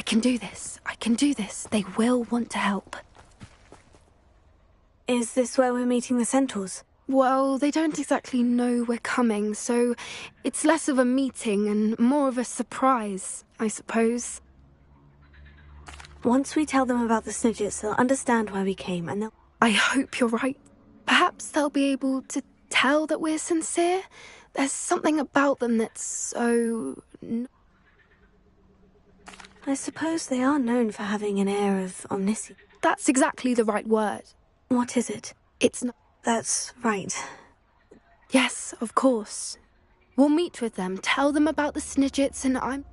can do this. I can do this. They will want to help. Is this where we're meeting the centaurs? Well, they don't exactly know we're coming, so it's less of a meeting and more of a surprise, I suppose. Once we tell them about the Snidgets, they'll understand why we came, and they'll... I hope you're right. Perhaps they'll be able to tell that we're sincere. There's something about them that's so... I suppose they are known for having an air of omniscience. That's exactly the right word. What is it? It's not... That's right. Yes, of course. We'll meet with them, tell them about the Snidgets, and I'm...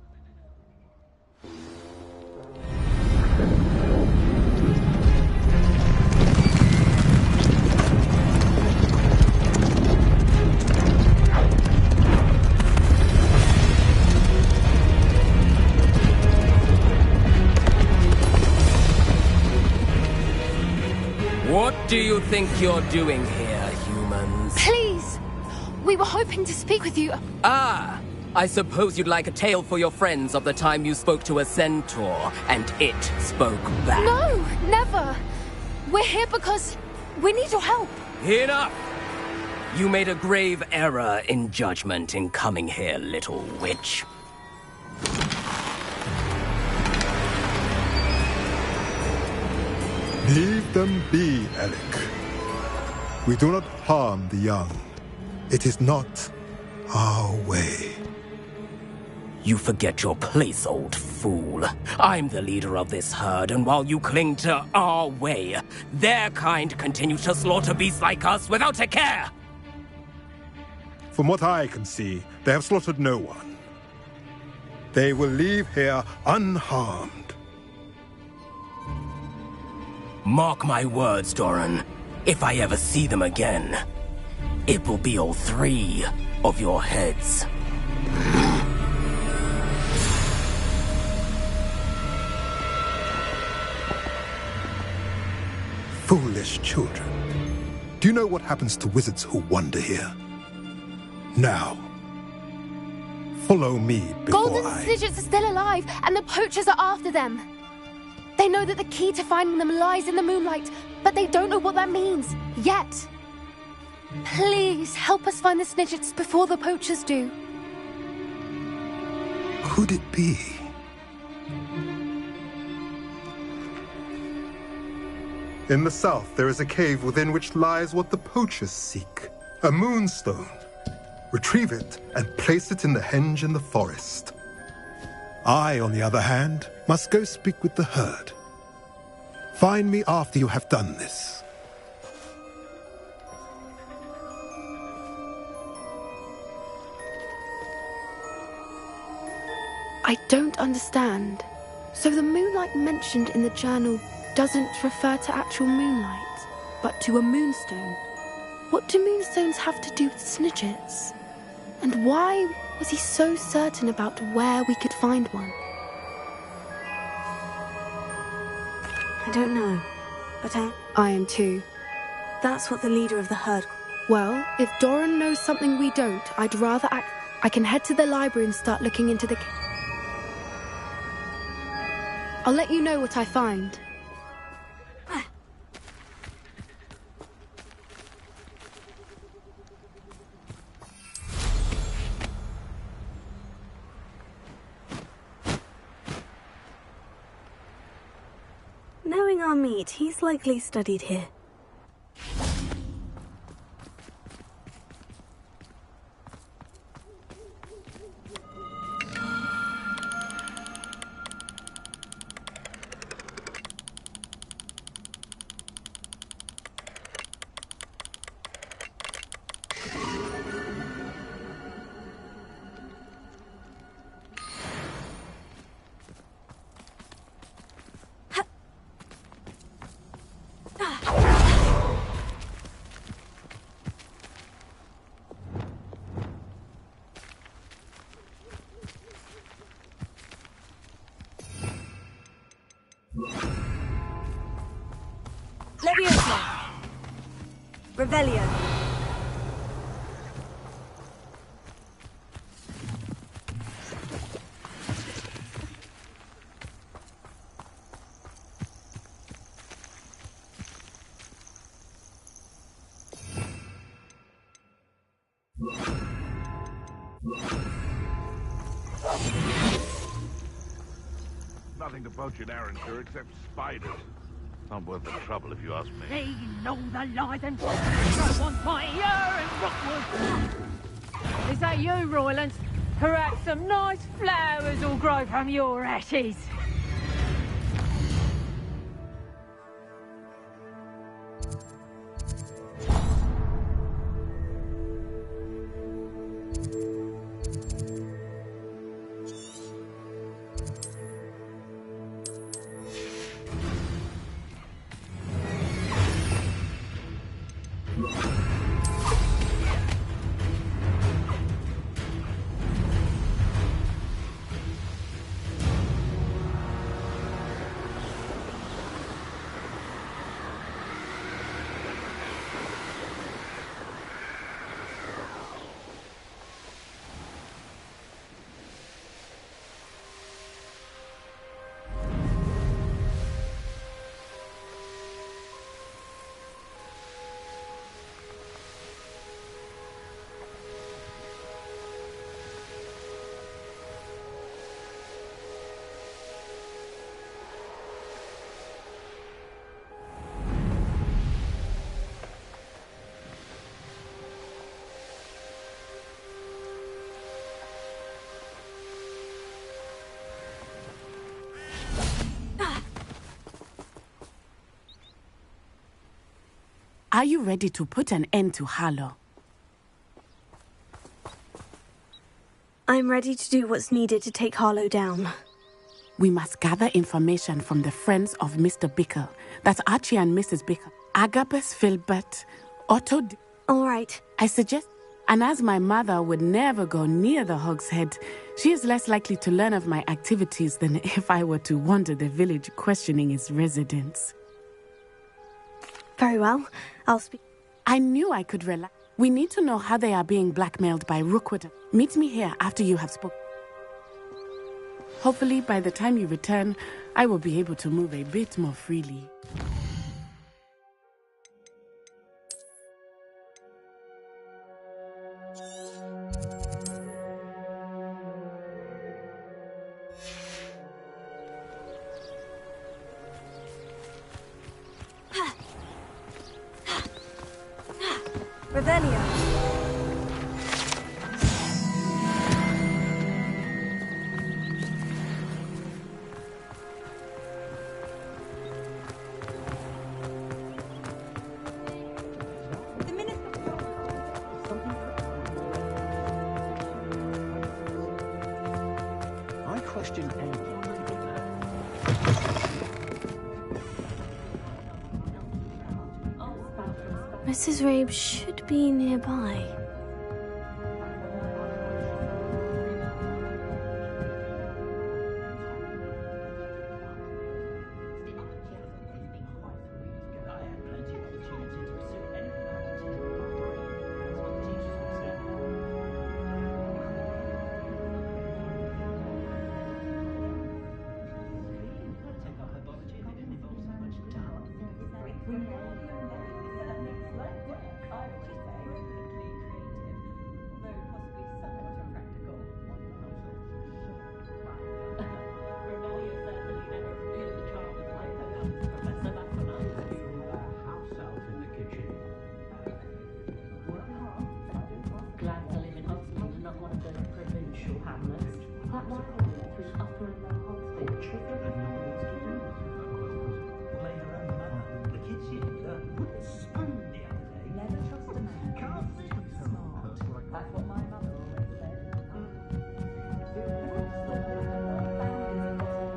What do you think you're doing here, humans? Please! We were hoping to speak with you. Ah! I suppose you'd like a tale for your friends of the time you spoke to a centaur, and it spoke back. No, never! We're here because we need your help. Enough! You made a grave error in judgment in coming here, little witch. Leave them be, Alec. We do not harm the young. It is not our way. You forget your place, old fool. I'm the leader of this herd, and while you cling to our way, their kind continue to slaughter beasts like us without a care! From what I can see, they have slaughtered no one. They will leave here unharmed. Mark my words, Doran. If I ever see them again, it will be all 3 of your heads. Foolish children. Do you know what happens to wizards who wander here? Now, follow me before Golden I... Snidgets are still alive, and the poachers are after them. They know that the key to finding them lies in the moonlight, but they don't know what that means, yet. Please, help us find the Snidgets before the poachers do. Could it be? In the south, there is a cave within which lies what the poachers seek. A moonstone. Retrieve it and place it in the henge in the forest. I, on the other hand, must go speak with the herd. Find me after you have done this. I don't understand. So the moonlight mentioned in the journal doesn't refer to actual moonlight, but to a moonstone. What do moonstones have to do with Snidgets? And why was he so certain about where we could find one? I don't know, but I am too. that's what the leader of the herd... Well, if Doran knows something we don't, I'd rather act... I can head to the library and start looking into the... I'll let you know what I find. Knowing our meat, he's likely studied here. Leviosa! Revelio! Nothing to poach in Arrowshire except spiders. Not worth the trouble if you ask me. They know the lies and trust on my ear and Rockwood. Is that you, Royland? Perhaps some nice flowers will grow from your ashes. Are you ready to put an end to Harlow? I'm ready to do what's needed to take Harlow down. We must gather information from the friends of Mr. Bickle. That's Archie and Mrs. Bickle. Agabus, Filbert, Otto... All right. I suggest... And as my mother would never go near the Hog's Head, she is less likely to learn of my activities than if I were to wander the village questioning its residents. Very well. I'll speak. I knew I could rely. We need to know how they are being blackmailed by Rookwood. Meet me here after you have spoken. Hopefully, by the time you return, I will be able to move a bit more freely. Revelio. I question anyone. Mrs. Rabe should be nearby.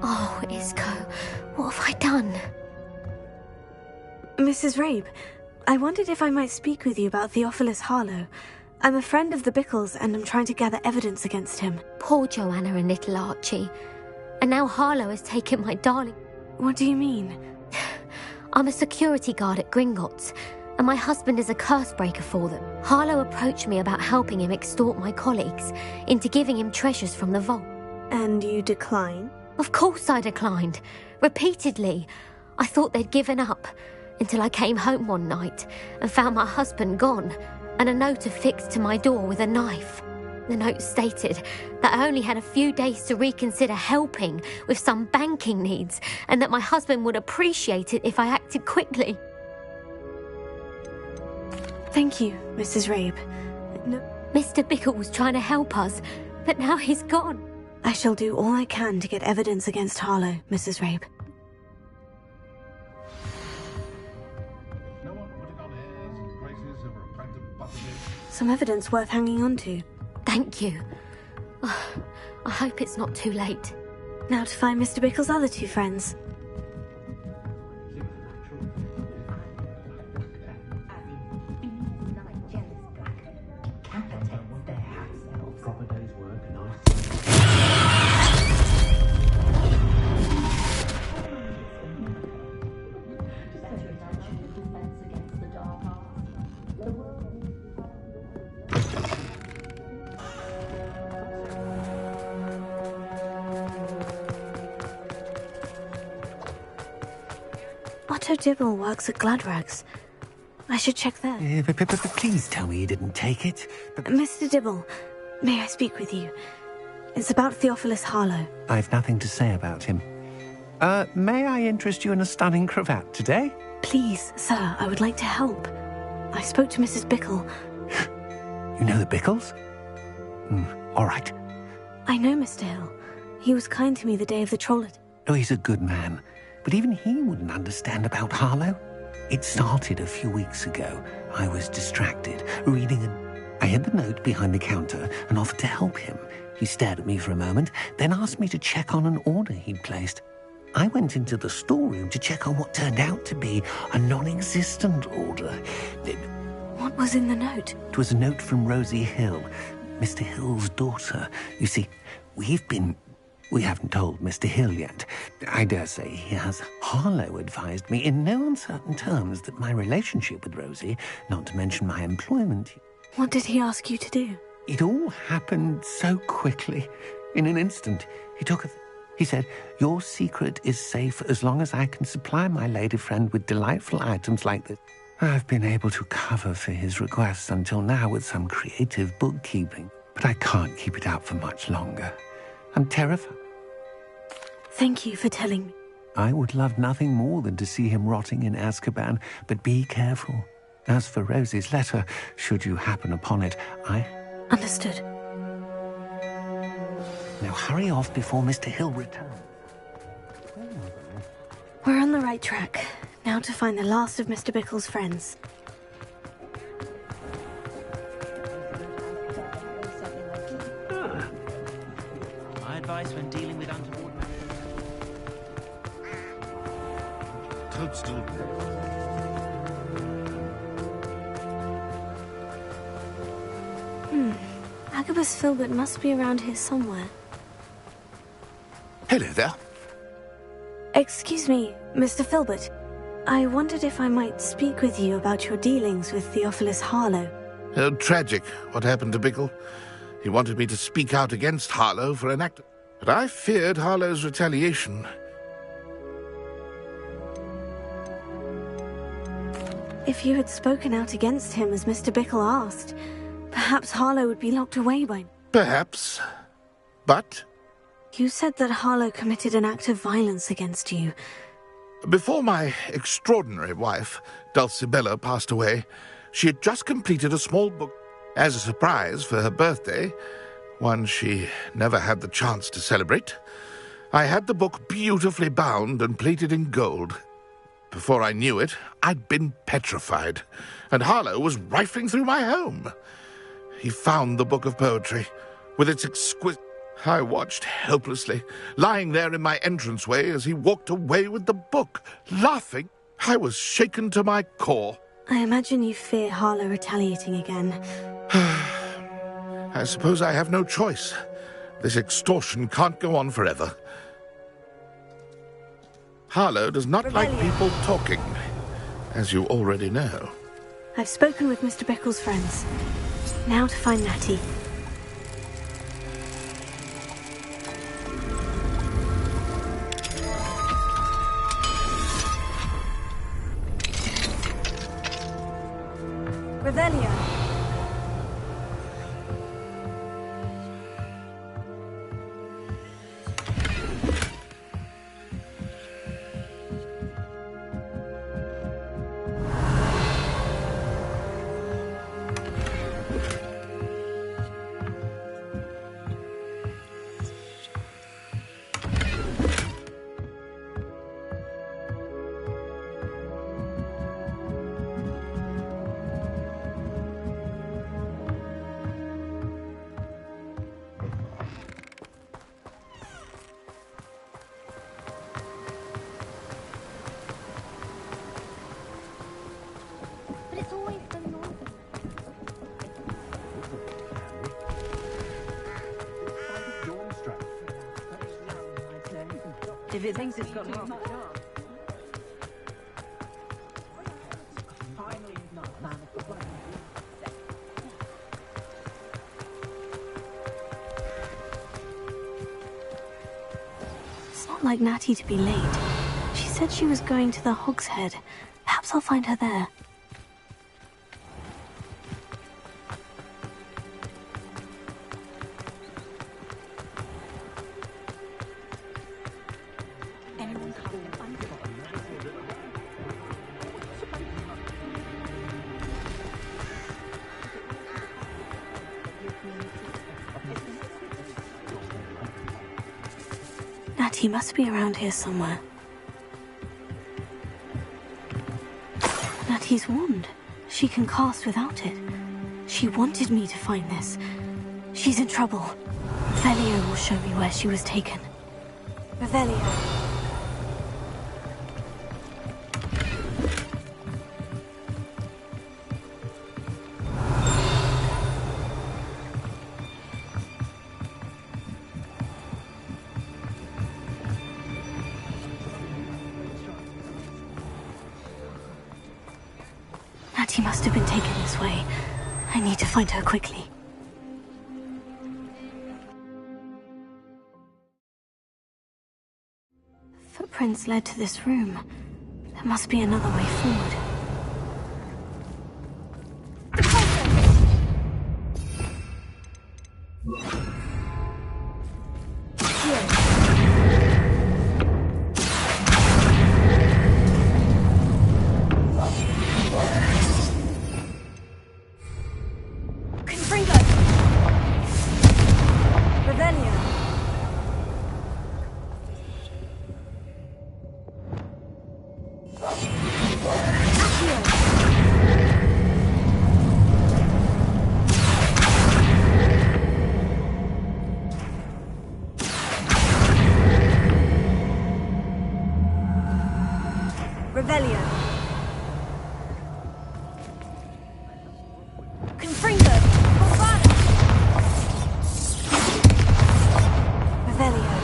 Oh, Isco, what have I done? Mrs. Rabe, I wondered if I might speak with you about Theophilus Harlow. I'm a friend of the Bickles and I'm trying to gather evidence against him. Poor Joanna and little Archie. And now Harlow has taken my darling... What do you mean? I'm a security guard at Gringotts, and my husband is a curse breaker for them. Harlow approached me about helping him extort my colleagues into giving him treasures from the vault. And you decline? Of course I declined. Repeatedly. I thought they'd given up, until I came home one night and found my husband gone, and a note affixed to my door with a knife. The note stated that I only had a few days to reconsider helping with some banking needs, and that my husband would appreciate it if I acted quickly. Thank you, Mrs. Rabe. No, Mr. Bickle was trying to help us, but now he's gone. I shall do all I can to get evidence against Harlow, Mrs. Rabe. No one putting on airs and graces over a pint of buttermilk. Some evidence worth hanging on to. Thank you. Oh, I hope it's not too late. Now to find Mr. Bickle's other two friends. Otto Dibble works at Gladrags. I should check there. Please tell me you didn't take it. Mr. Dibble, may I speak with you? It's about Theophilus Harlow. I've nothing to say about him. May I interest you in a stunning cravat today? Please, sir, I would like to help. I spoke to Mrs. Bickle. You know the Bickles? All right. I know Mr. Hill. He was kind to me the day of the Trollet. Oh, he's a good man. But even he wouldn't understand about Harlow. It started a few weeks ago. I was distracted, reading I hid the note behind the counter and offered to help him. He stared at me for a moment, then asked me to check on an order he'd placed. I went into the storeroom to check on what turned out to be a non-existent order. What was in the note? It was a note from Rosie Hill, Mr. Hill's daughter. You see, we haven't told Mr. Hill yet. I dare say he has. Harlow advised me in no uncertain terms that my relationship with Rosie, not to mention my employment... What did he ask you to do? It all happened so quickly. In an instant, he said, "Your secret is safe as long as I can supply my lady friend with delightful items like this." I've been able to cover for his requests until now with some creative bookkeeping, but I can't keep it out for much longer. I'm terrified. Thank you for telling me. I would love nothing more than to see him rotting in Azkaban, but be careful. As for Rosie's letter, should you happen upon it, Understood. Now hurry off before Mr. Hill returns. We're on the right track. Now to find the last of Mr. Bickle's friends. My advice when dealing with untoward Toadstool. Agabus Filbert must be around here somewhere. Hello there. Excuse me, Mr. Filbert. I wondered if I might speak with you about your dealings with Theophilus Harlow. Tragic, what happened to Bickle. He wanted me to speak out against Harlow for an act, but I feared Harlow's retaliation. If you had spoken out against him as Mr. Bickle asked, perhaps Harlow would be locked away by now. Perhaps. But You said that Harlow committed an act of violence against you. before my extraordinary wife, Dulcibella, passed away, she had just completed a small book as a surprise for her birthday, one she never had the chance to celebrate. I had the book beautifully bound and plated in gold. Before I knew it, I'd been petrified, and Harlow was rifling through my home. He found the book of poetry, with its exquisite... I watched helplessly, lying there in my entranceway as he walked away with the book, laughing. I was shaken to my core. I imagine you fear Harlow retaliating again. I suppose I have no choice. This extortion can't go on forever. Harlow does not like people talking, as you already know. I've spoken with Mr. Bickle's friends. Now to find Natty. Revelio. If it thinks it's got half a chance. It's not like Natty to be late. She said she was going to the Hog's Head. Perhaps I'll find her there. Natty must be around here somewhere. Natty's wand. She can cast without it. She wanted me to find this. She's in trouble. Revelio will show me where she was taken. Revelio. Natty must have been taken this way. I need to find her quickly. Footprints led to this room. There must be another way forward. Revelio. Confringo. Bovada. Revelio.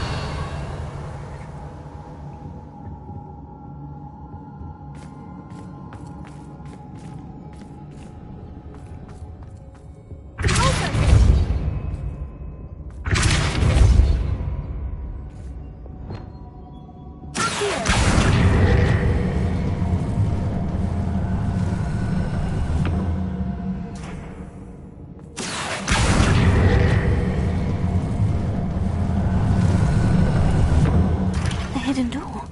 Hidden door.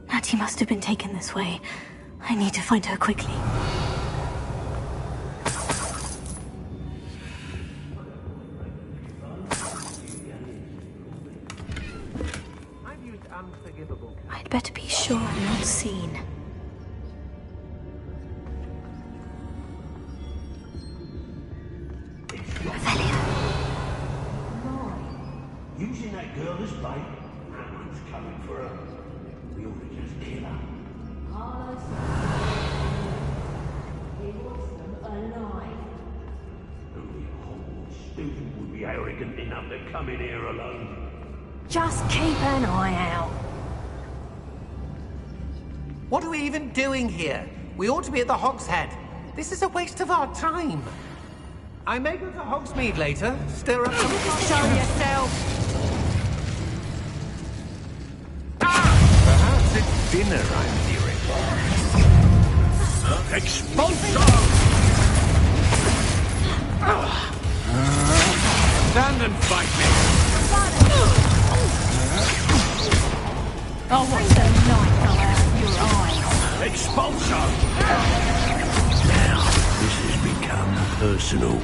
Natty must have been taken this way. I need to find her quickly. I'd better be sure I'm not seen. Revelio. Using that girl as bait? Someone's coming for her. We ought to just kill her. He wants them alive. Only a Hogwarts student would be arrogant enough to come in here alone. Just keep an eye out. What are we even doing here? We ought to be at the Hog's Head. This is a waste of our time. I may go to Hogsmeade later. Stir up some... Show yourself. Perhaps it's dinner I'm hearing. Expulsion! Stand and fight me! I want the light come out of your eyes. Expulsion! Now, this has become personal.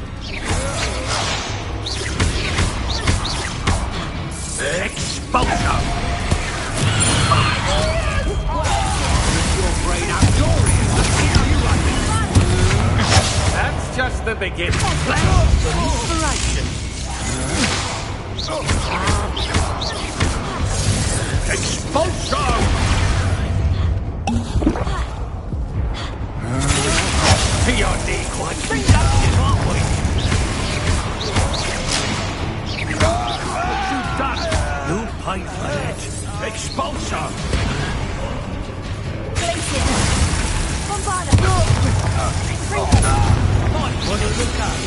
Expulsion! Your brain outdoorian! That's just the beginning. Flowers for inspiration. Expulsion! You're quite productive, aren't we? What you've done, you'll pay for it. Expulsor! Glacier! Bombarda! Freezer! Might want to look up.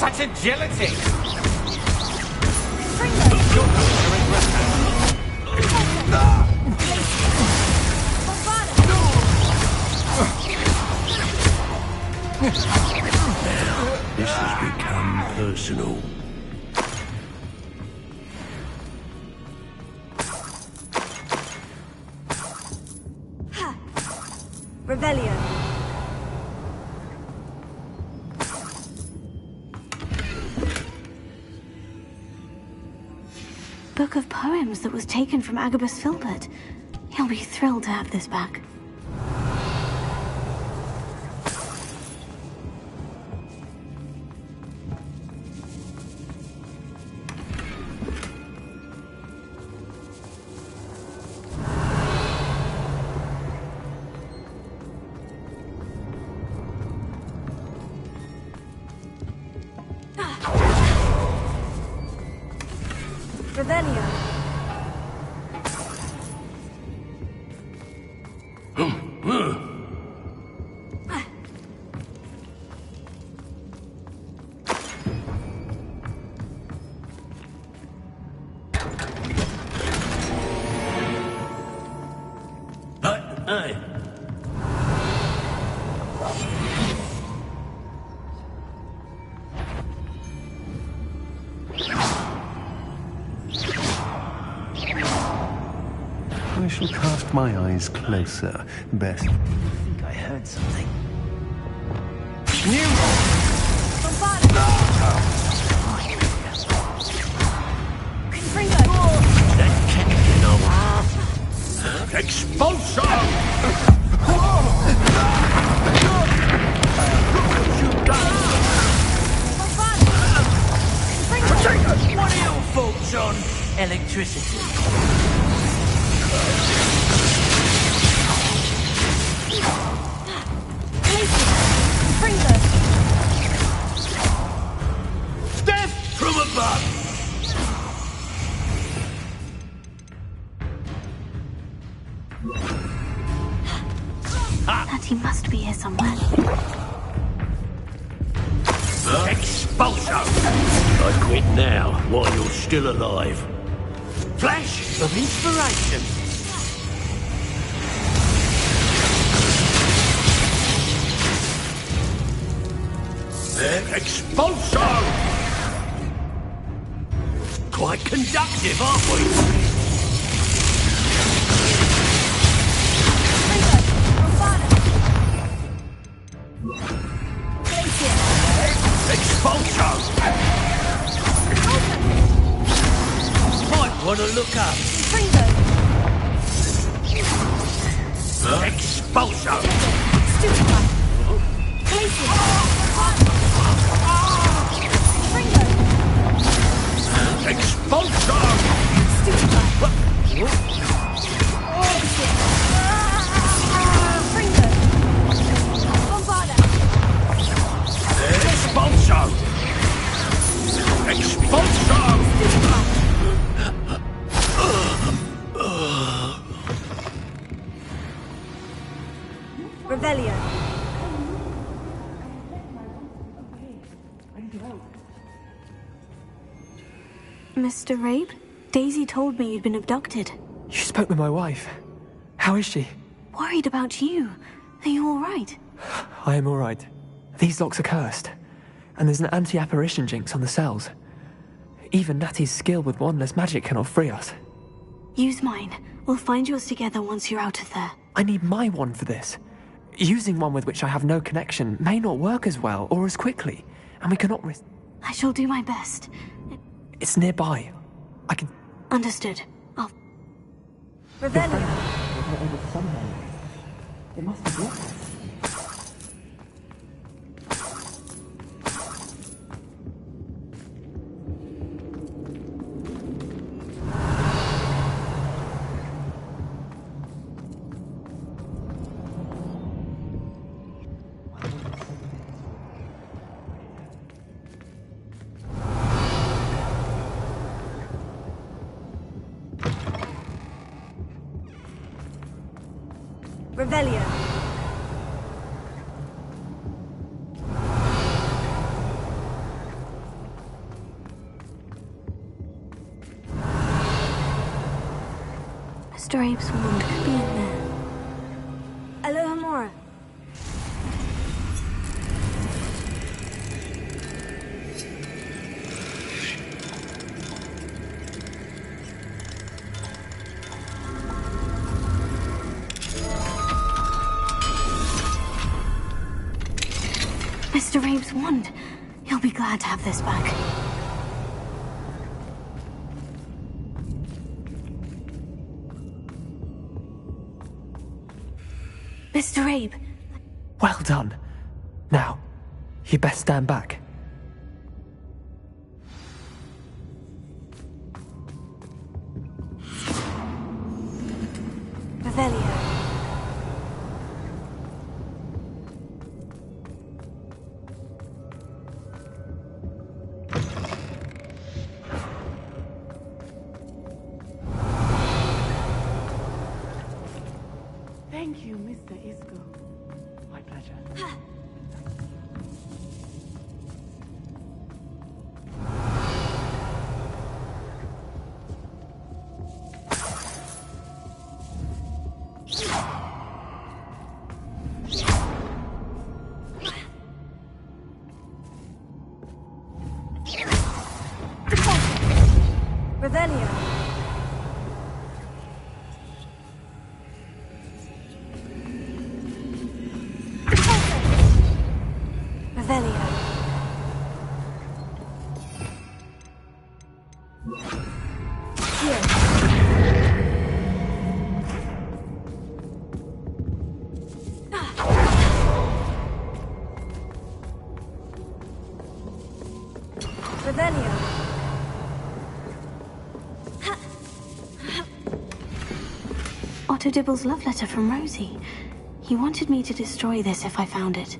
Such agility! This has become personal. Revelio. Book of poems that was taken from Agabus Filbert. He'll be thrilled to have this back. Revelio. Hey. I shall cast my eyes closer. Best. I think I heard something. That can't get over. Expulsor! What are your thoughts on electricity? Death from above! That he must be here somewhere. Expulsor! I quit now, while you're still alive. Flash of inspiration! Expulsor! Quite conductive, aren't we? Expulsor! Might want to look up. Expulsor! Expulsor! Expulsor! Revelio. Mr. Rabe, Daisy told me you'd been abducted. You spoke with my wife. How is she? Worried about you. Are you all right? I am all right. These locks are cursed, and there's an anti-apparition jinx on the cells. Even Natty's skill with wandless magic cannot free us. Use mine. We'll find yours together once you're out of there. I need my wand for this. Using one with which I have no connection may not work as well or as quickly, and we cannot risk... I shall do my best. It's nearby. I can... Understood. I'll... Revelio. It must be blocked. Revelio. Mr. Abe's wand could be in there. Alohomora. Mr. Abe's wand. He'll be glad to have this back. Mr. Abe. Well done. Now, you best stand back. Revelio. Thank you, Mr. Isco. My pleasure. Revelio. Revelio. Revelio. Otto Dibble's love letter from Rosie. He wanted me to destroy this if I found it.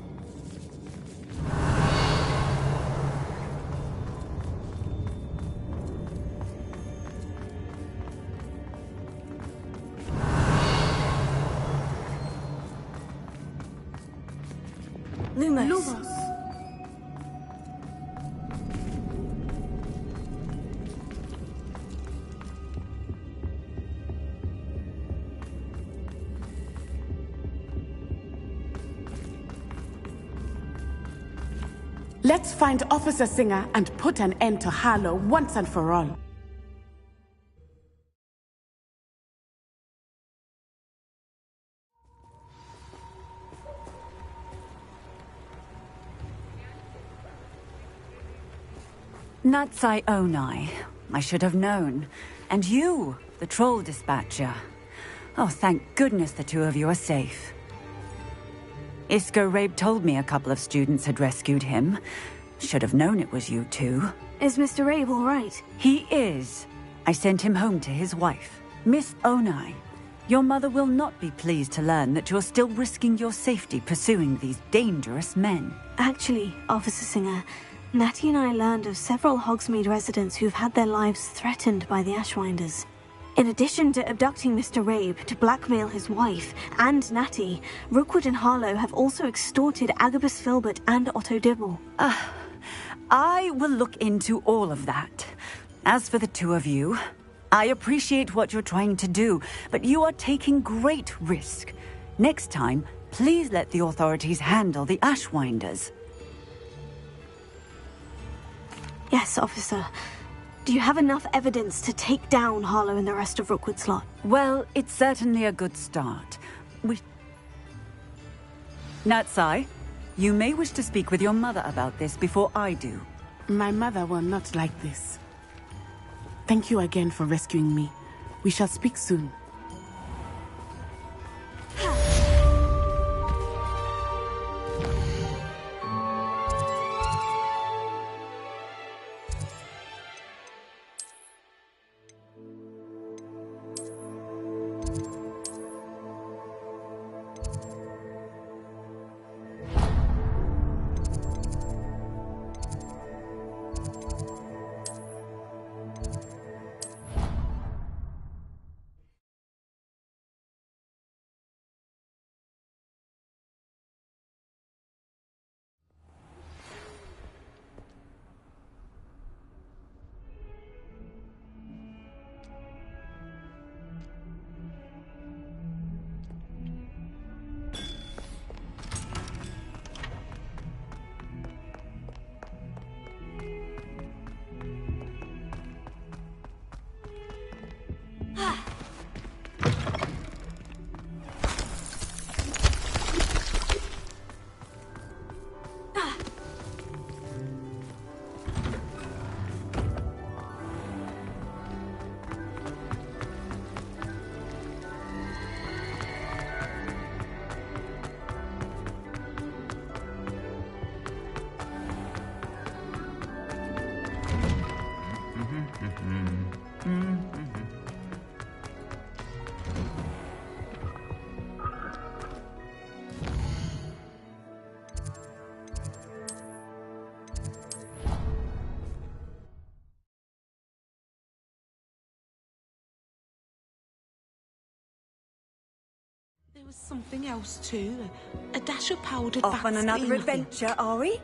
Lumos. Let's find Officer Singer and put an end to Harlow once and for all. Natsai Onai. I should have known. And you, the troll dispatcher. Oh, thank goodness the two of you are safe. Isco Rabe told me a couple of students had rescued him. Should have known it was you two. Is Mr. Rabe all right? He is. I sent him home to his wife. Miss Onai, your mother will not be pleased to learn that you're still risking your safety pursuing these dangerous men. Actually, Officer Singer, Natty and I learned of several Hogsmeade residents who've had their lives threatened by the Ashwinders. In addition to abducting Mr. Rabe to blackmail his wife and Natty, Rookwood and Harlow have also extorted Agabus Filbert and Otto Dibble. I will look into all of that. As for the two of you, I appreciate what you're trying to do, but you are taking great risk. Next time, please let the authorities handle the Ashwinders. Yes, officer. Do you have enough evidence to take down Harlow and the rest of Rookwood's lot? Well, it's certainly a good start. Natsai, you may wish to speak with your mother about this before I do. My mother will not like this. Thank you again for rescuing me. We shall speak soon. was something else too. A dash of powdered Off on bat another steam, I think. adventure, are we?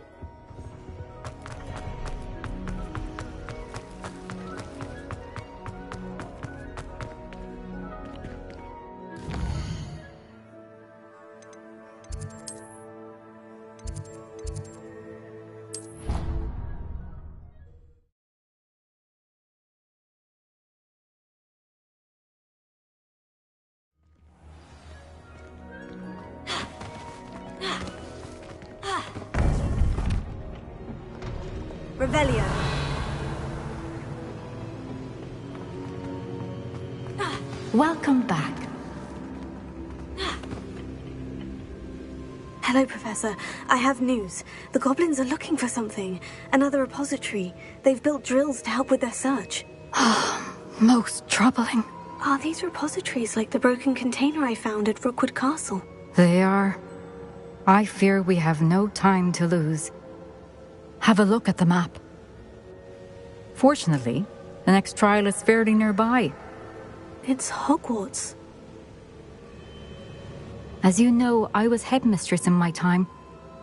Revelio. Welcome back. Hello, Professor. I have news. The goblins are looking for something. Another repository. They've built drills to help with their search. Most troubling. Are these repositories like the broken container I found at Rookwood Castle? They are. I fear we have no time to lose. Have a look at the map. Fortunately, the next trial is fairly nearby. It's Hogwarts. As you know, I was headmistress in my time.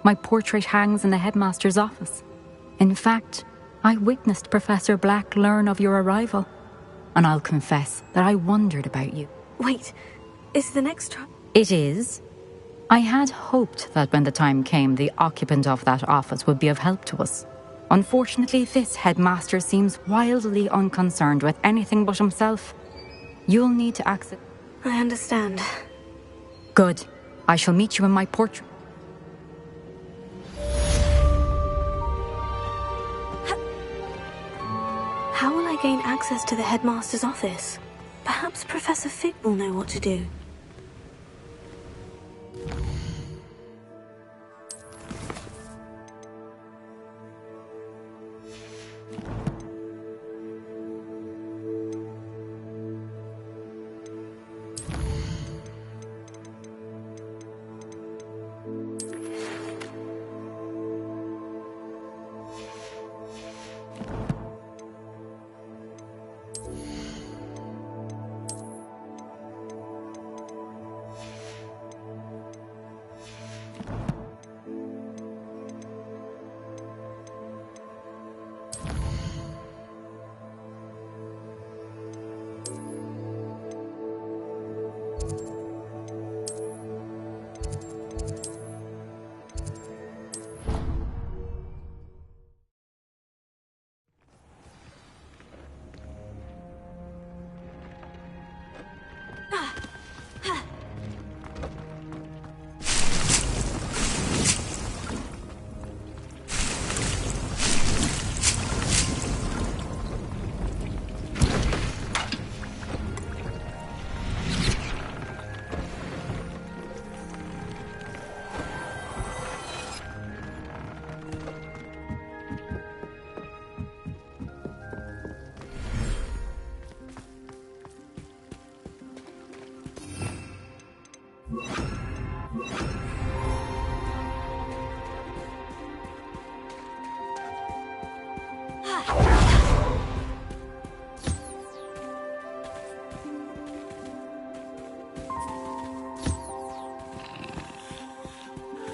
My portrait hangs in the headmaster's office. In fact, I witnessed Professor Black learn of your arrival. And I'll confess that I wondered about you. Wait, is the next trial? It is. I had hoped that when the time came, the occupant of that office would be of help to us. Unfortunately, this headmaster seems wildly unconcerned with anything but himself. You'll need to access... I understand. Good. I shall meet you in my portrait. How will I gain access to the headmaster's office? Perhaps Professor Fig will know what to do.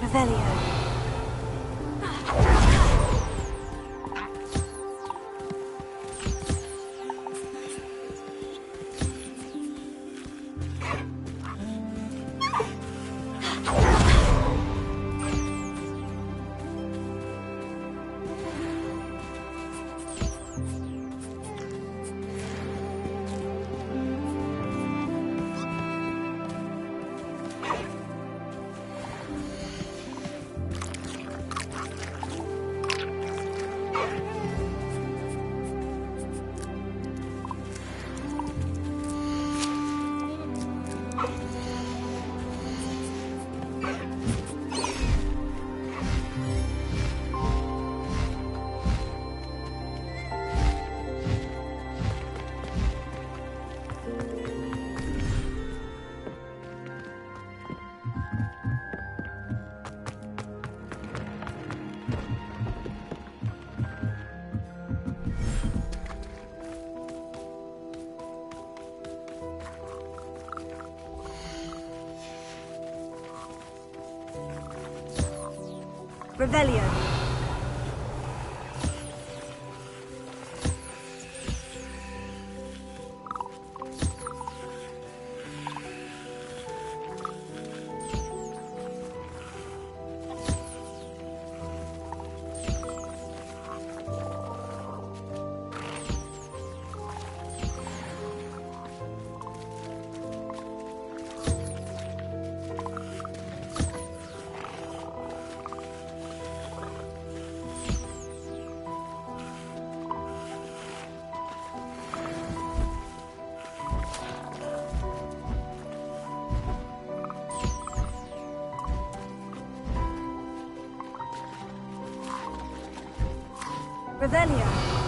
Revelio. Revelio. Revelio.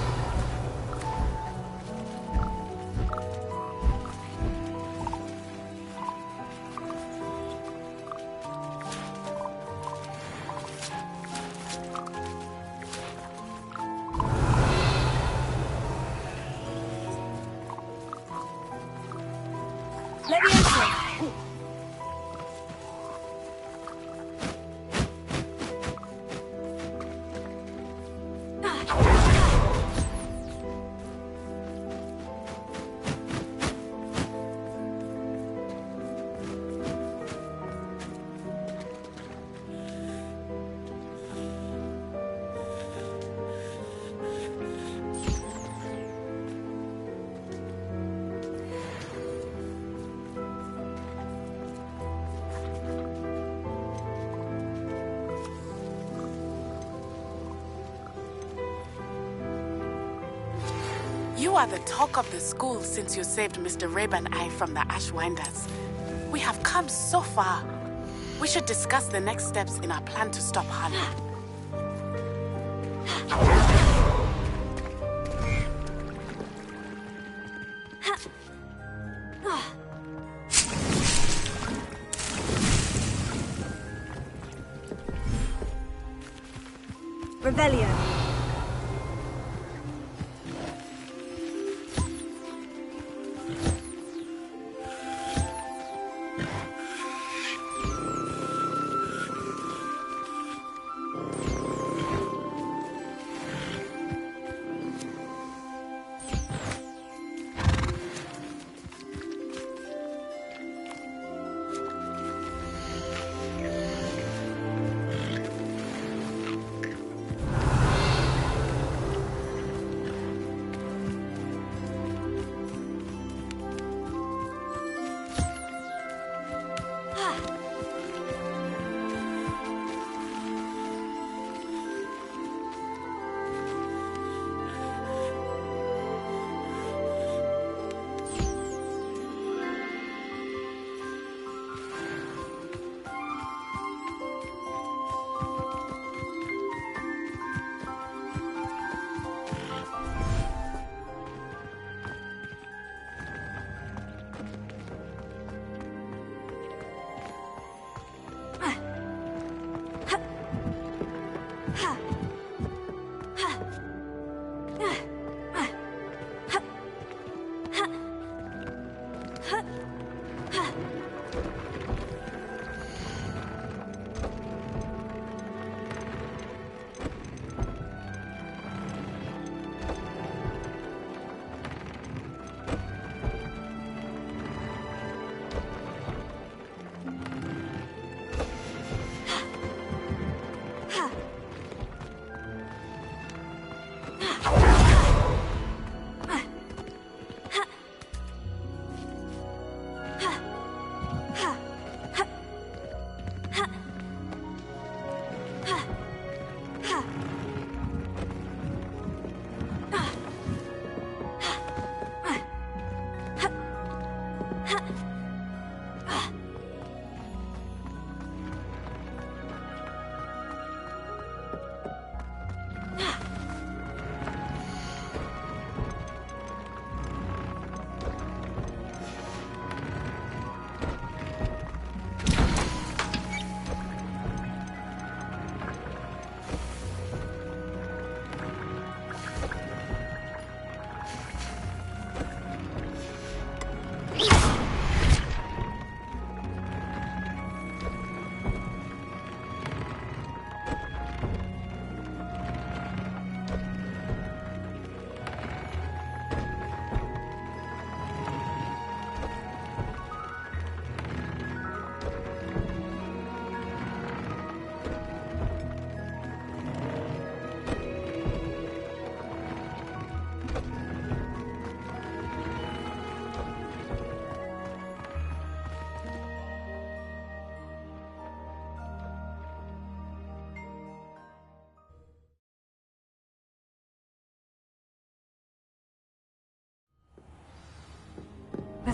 You are the talk of the school since you saved Mr. Rabe and I from the Ashwinders. We have come so far. We should discuss the next steps in our plan to stop Harlow. Revelio.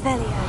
Revelio.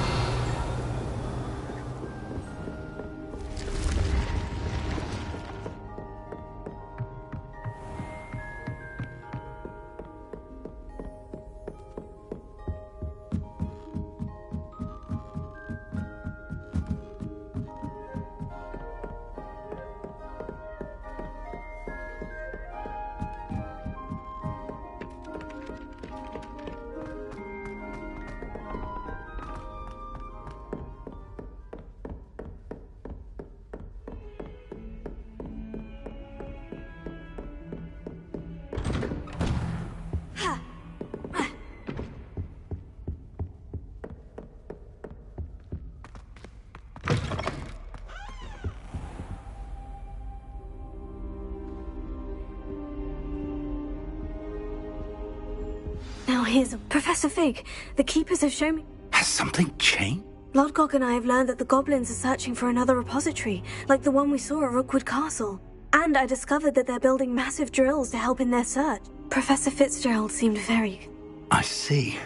Now here's Professor Fig. The Keepers have shown me... Has something changed? Lodgok and I have learned that the goblins are searching for another repository, like the one we saw at Rookwood Castle. And I discovered that they're building massive drills to help in their search. Professor Fitzgerald seemed very... I see.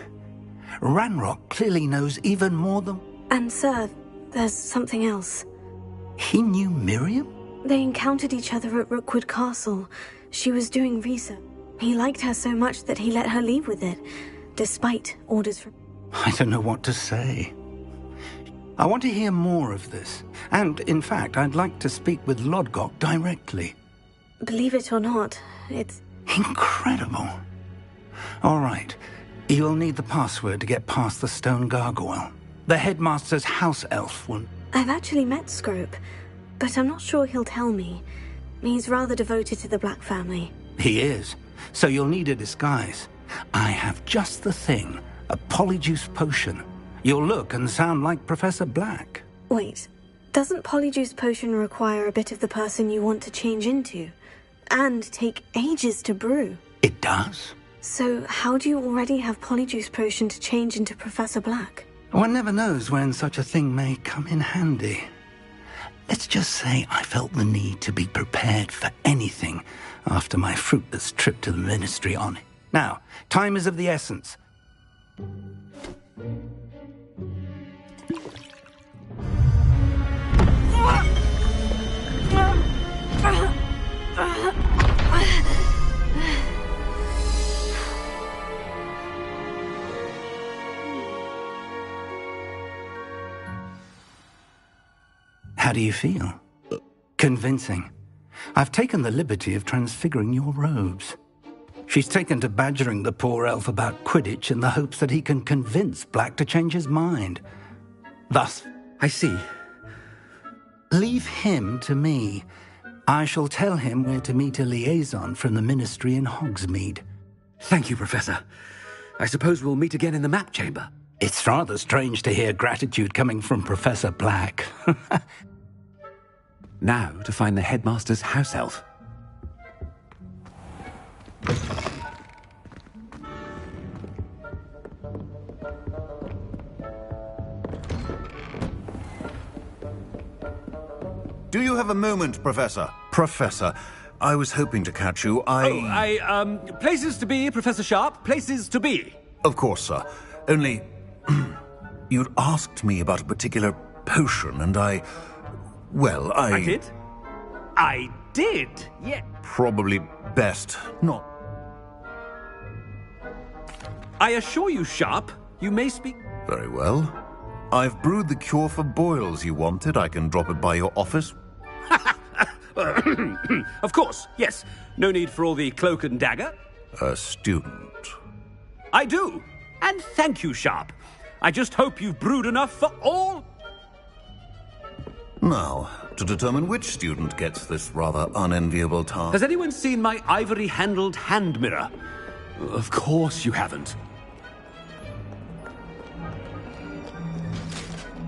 Ranrock clearly knows even more than... And sir, there's something else. He knew Miriam? They encountered each other at Rookwood Castle. She was doing research. He liked her so much that he let her leave with it, despite orders from... I don't know what to say. I want to hear more of this. And, in fact, I'd like to speak with Lodgok directly. Believe it or not, it's... Incredible. All right. You'll need the password to get past the stone gargoyle. The headmaster's house elf will... I've actually met Scrope, but I'm not sure he'll tell me. He's rather devoted to the Black family. He is. So you'll need a disguise. I have just the thing. A polyjuice potion. You'll look and sound like Professor Black. Wait, doesn't polyjuice potion require a bit of the person you want to change into? And take ages to brew? It does. So how do you already have polyjuice potion to change into Professor Black? One never knows when such a thing may come in handy. Let's just say I felt the need to be prepared for anything after my fruitless trip to the Ministry on it. Now, time is of the essence. How do you feel? Convincing. I've taken the liberty of transfiguring your robes. She's taken to badgering the poor elf about Quidditch in the hopes that he can convince Black to change his mind. Thus, I see. Leave him to me. I shall tell him where to meet a liaison from the Ministry in Hogsmeade. Thank you, Professor. I suppose we'll meet again in the map chamber. It's rather strange to hear gratitude coming from Professor Black. Now to find the headmaster's house elf. Do you have a moment, Professor? Professor, I was hoping to catch you. Places to be, Professor Sharp. Places to be. Of course, sir. Only... you'd asked me about a particular potion, and I did? I did, yeah. Probably best not... I assure you, Sharp, you may speak... Very well. I've brewed the cure for boils you wanted. I can drop it by your office. Of course, yes. No need for all the cloak and dagger. A student. I do. And thank you, Sharp. I just hope you've brewed enough for all... Now, to determine which student gets this rather unenviable task... Has anyone seen my ivory-handled hand mirror? Of course you haven't.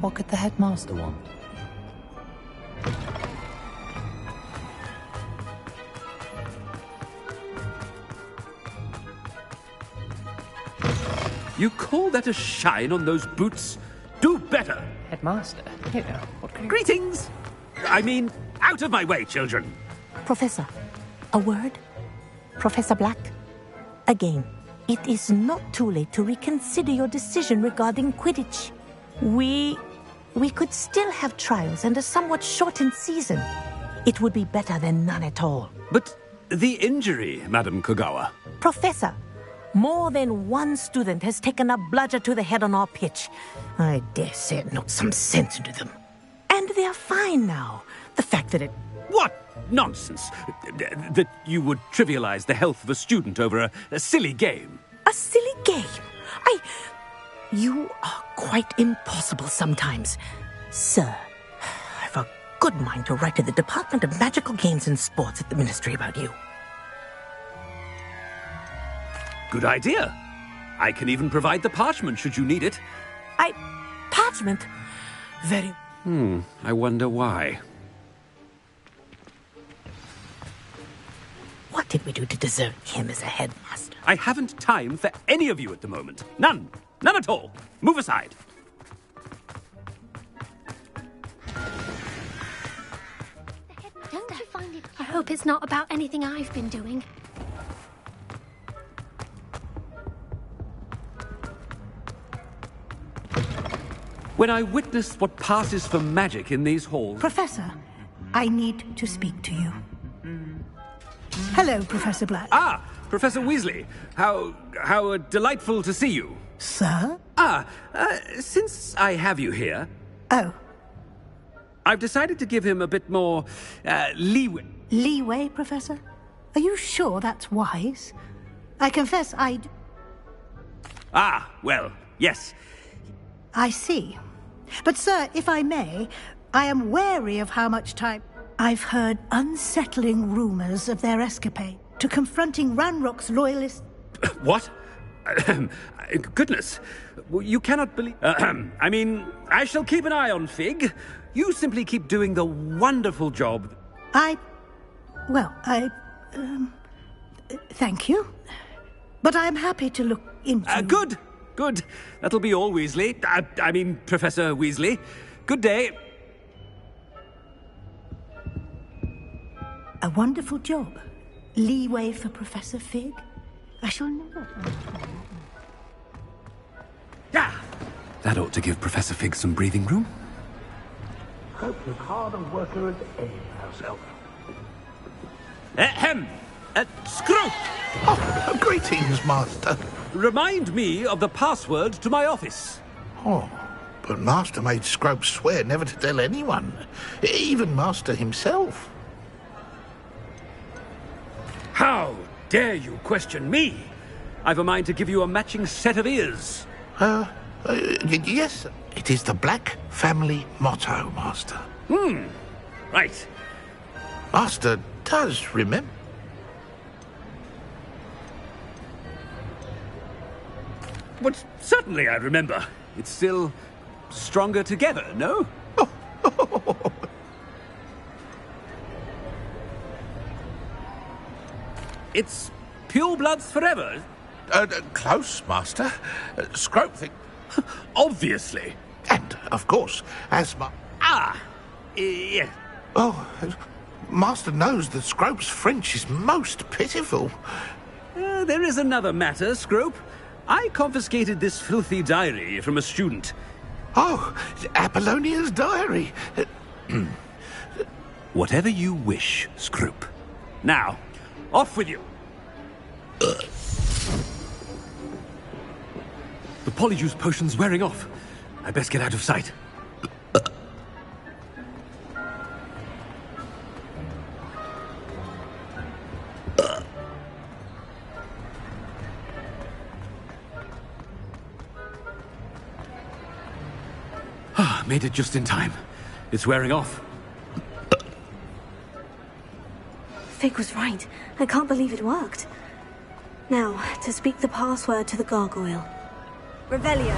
What could the headmaster want? You call that a shine on those boots? Do better! Headmaster, you know, what can you... Greetings! I mean, out of my way, children! Professor, a word? Professor Black? Again, it is not too late to reconsider your decision regarding Quidditch. We could still have trials and a somewhat shortened season. It would be better than none at all. But the injury, Madam Kogawa. Professor, more than one student has taken a bludger to the head on our pitch. I dare say it knocked some sense into them. And they're fine now. The fact that it... What nonsense! That you would trivialize the health of a student over a silly game. A silly game? You are quite impossible sometimes. Sir, I've a good mind to write to the Department of Magical Games and Sports at the Ministry about you. Good idea. I can even provide the parchment should you need it. Parchment? Very... I wonder why. What did we do to deserve him as a headmaster? I haven't time for any of you at the moment. None. None at all. Move aside. I hope it's not about anything I've been doing. When I witness what passes for magic in these halls... Professor, I need to speak to you. Hello, Professor Black. Ah, Professor Weasley. How delightful to see you. Sir? Since I have you here... Oh. I've decided to give him a bit more, leeway. Leeway, Professor? Are you sure that's wise? I confess I'd... Ah, well, yes. I see. But, sir, if I may, I am wary of how much time... I've heard unsettling rumors of their escapade to confronting Ranrock's loyalists... What? Goodness. You cannot believe... I mean, I shall keep an eye on Fig. You simply keep doing the wonderful job. Thank you. But I'm happy to look into... Good. That'll be all, Weasley. I mean, Professor Weasley. Good day. A wonderful job. Leeway for Professor Fig. I shall never... That ought to give Professor Fig some breathing room. Hope look hard and work her as any herself. Screw! Oh, greetings, Master. Remind me of the password to my office. Oh, but Master made Scrope swear never to tell anyone, even Master himself. How dare you question me? I've a mind to give you a matching set of ears. Yes, it is the Black family motto, Master. Right. Master does remember. But certainly I remember. It's still stronger together, no? It's pure bloods forever. Close, Master. Scrope thing. Obviously. And, of course, as yeah. Oh, Master knows that Scrope's French is most pitiful. There is another matter, Scrope. I confiscated this filthy diary from a student. Oh, Apollonia's diary. Whatever you wish, Scrope. Now, off with you. The polyjuice potion's wearing off. I best get out of sight. Made it just in time. It's wearing off. Fig was right. I can't believe it worked. Now, to speak the password to the gargoyle. Revelio.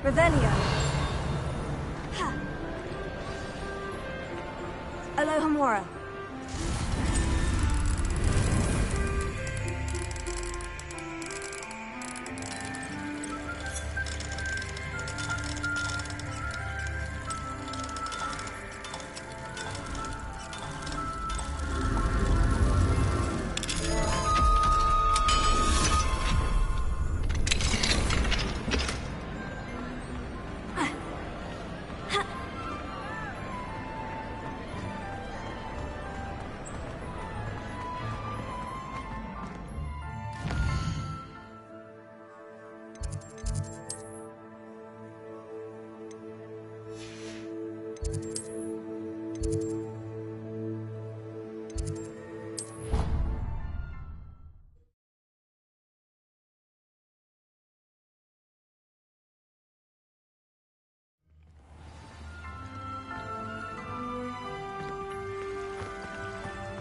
Revelio. Alohomora.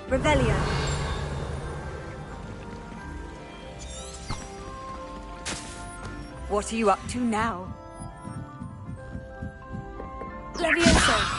Revelio. What are you up to now? Levioso.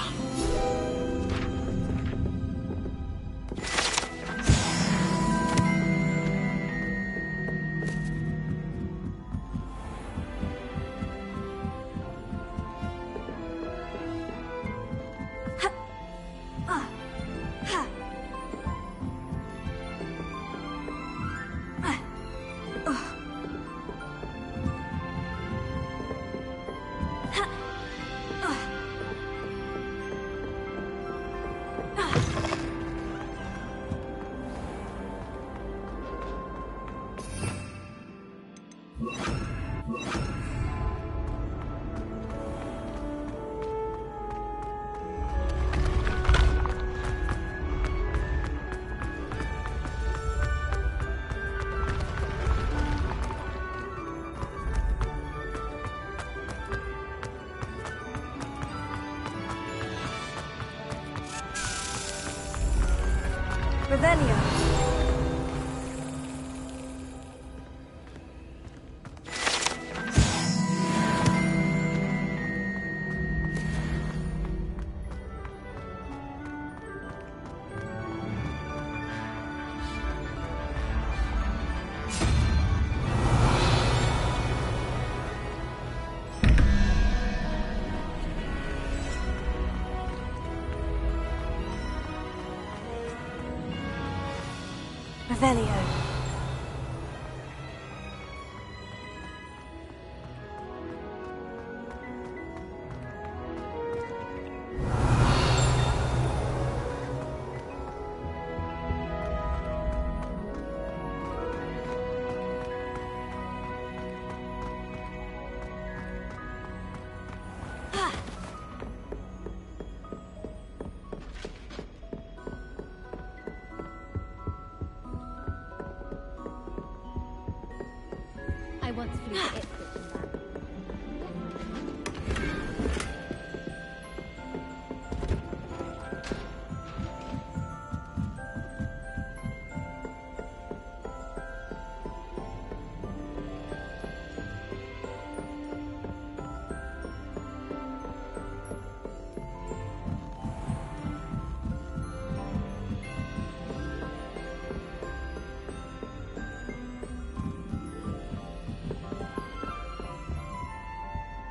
Revelio. Revelio. I once flew to Ipswich.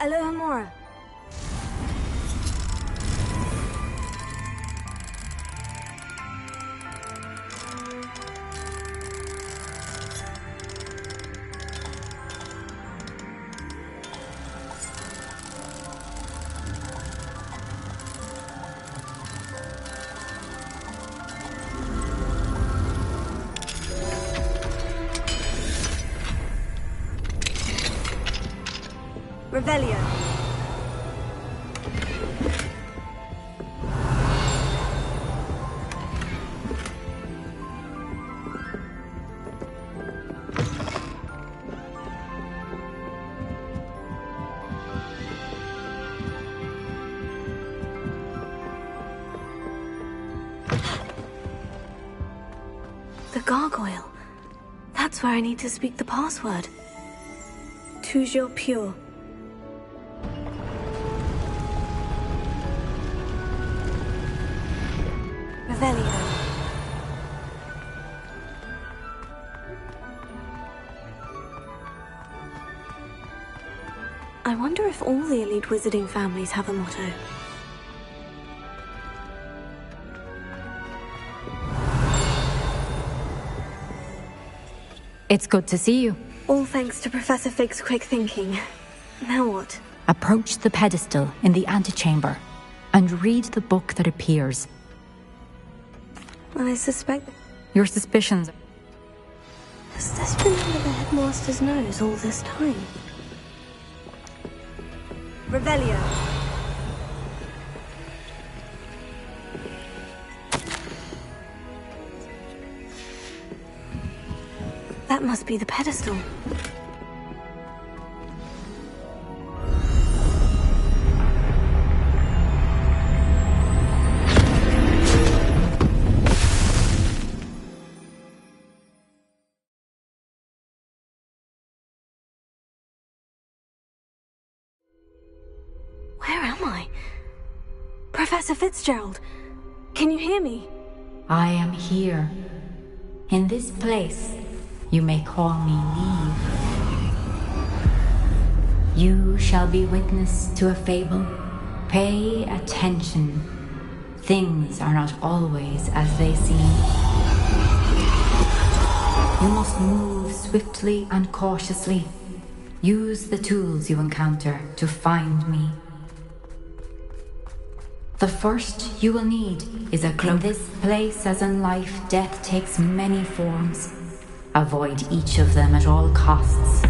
Aloha Mora. Revelio. The gargoyle. That's where I need to speak the password. Toujours pure. Revelio. I wonder if all the elite wizarding families have a motto. It's good to see you. All thanks to Professor Fig's quick thinking. Now what? Approach the pedestal in the antechamber and read the book that appears. I suspect... Your suspicions... Has this been under the headmaster's nose all this time? Revelio. That must be the pedestal. Professor Fitzgerald, can you hear me? I am here. In this place, you may call me Neve. You shall be witness to a fable. Pay attention. Things are not always as they seem. You must move swiftly and cautiously. Use the tools you encounter to find me. The first you will need is a cloak. In this place, as in life, death takes many forms. Avoid each of them at all costs.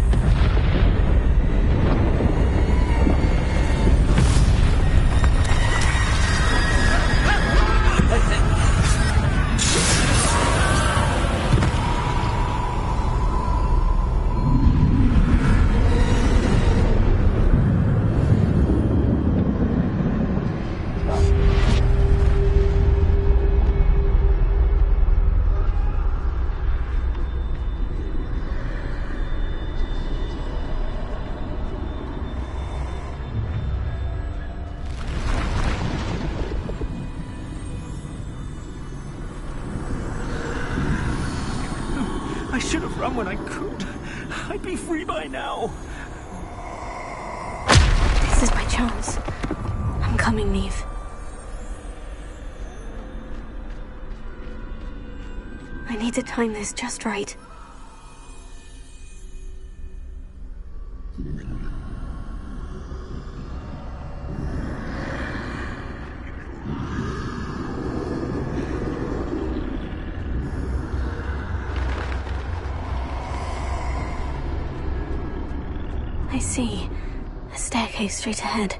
I should have run when I could. I'd be free by now. This is my chance. I'm coming, Neve. I need to time this just right. I see. A staircase straight ahead.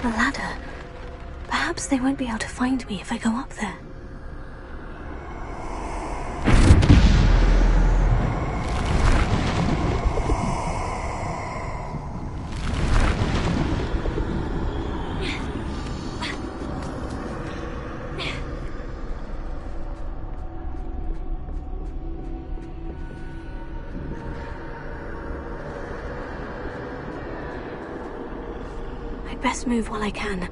A ladder. Perhaps they won't be able to find me if I go up there. Best move while I can.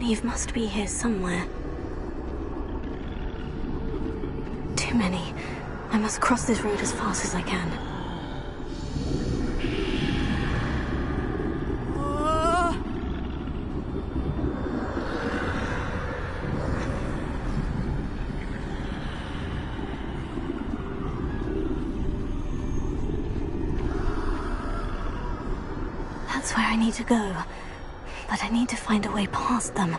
Neve must be here somewhere. Too many. I must cross this road as fast as I can. That's where I need to go. But I need to find a way past them.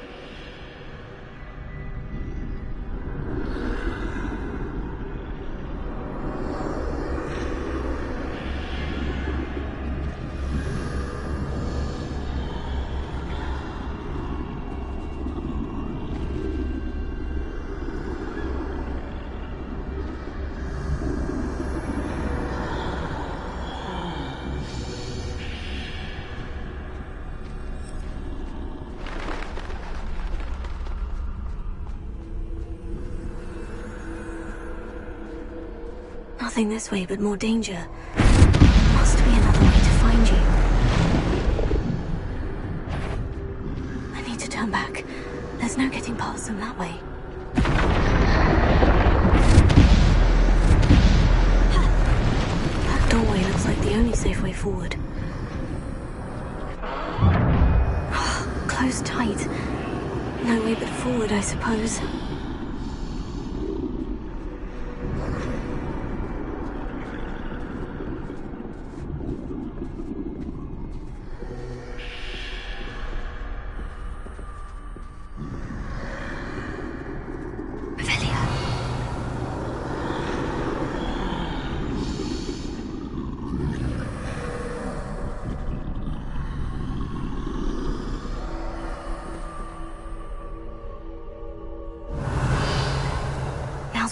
Nothing this way, but more danger. Must be another way to find you. I need to turn back. There's no getting past them that way. That doorway looks like the only safe way forward. Closed tight. No way but forward, I suppose.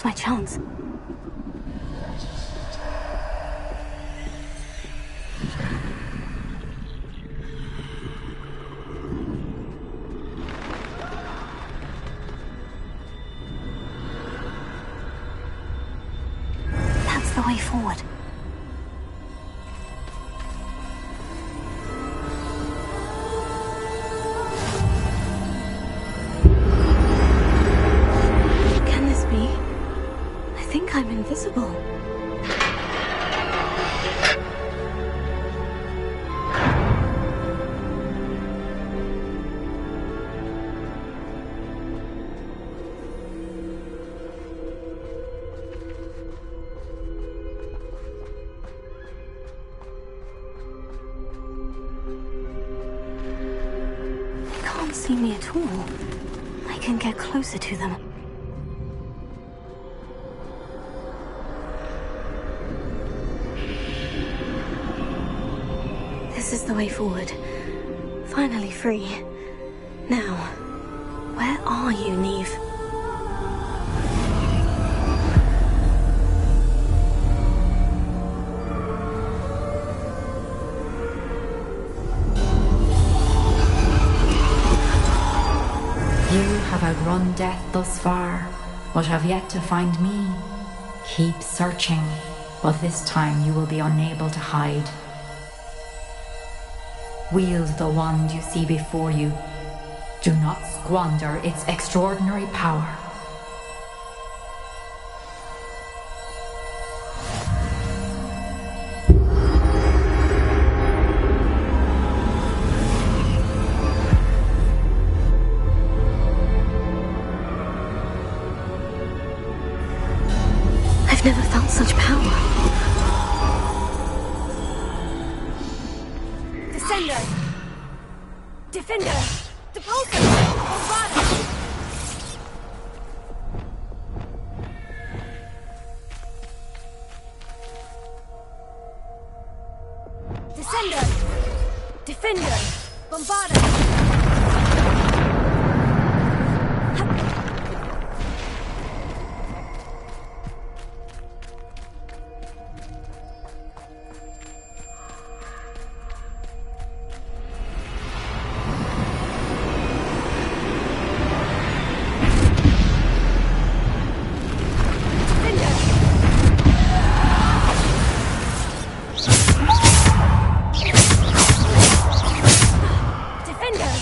Now's my chance. That's the way forward. Can this be? I think I'm invisible. They can't see me at all. I can get closer to them. This is the way forward. Finally free. Now, where are you, Neve? You have outrun death thus far, but have yet to find me. Keep searching, but this time you will be unable to hide. Wield the wand you see before you. Do not squander its extraordinary power. I've never felt such power. Descender! Defender! Depulsor! Bombada! Descender! Defender! Bombada! Defender!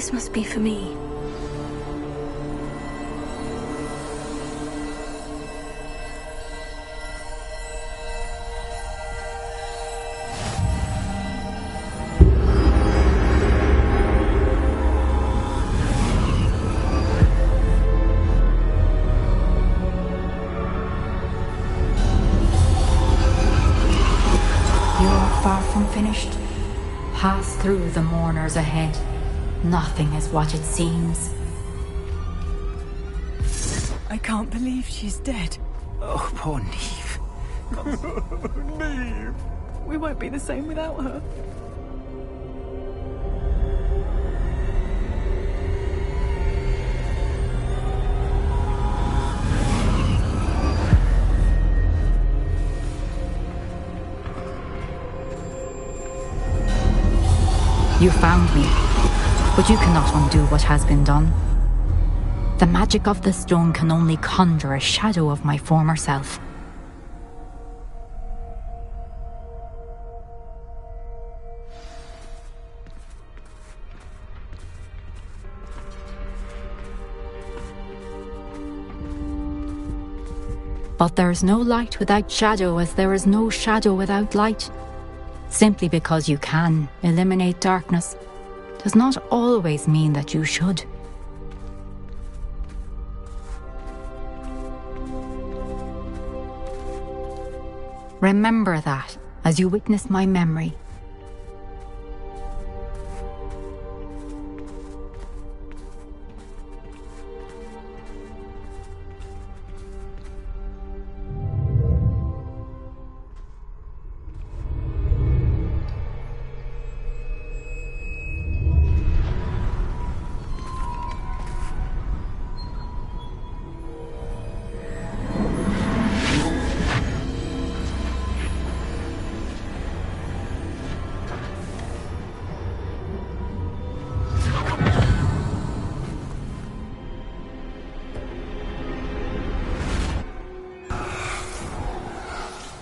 This must be for me. Far from finished. Pass through the mourners ahead. Nothing is what it seems. I can't believe she's dead. Oh, poor Neve. Neve! We won't be the same without her. You found me, but you cannot undo what has been done. The magic of the stone can only conjure a shadow of my former self. But there is no light without shadow, as there is no shadow without light. Simply because you can eliminate darkness does not always mean that you should. Remember that as you witness my memory.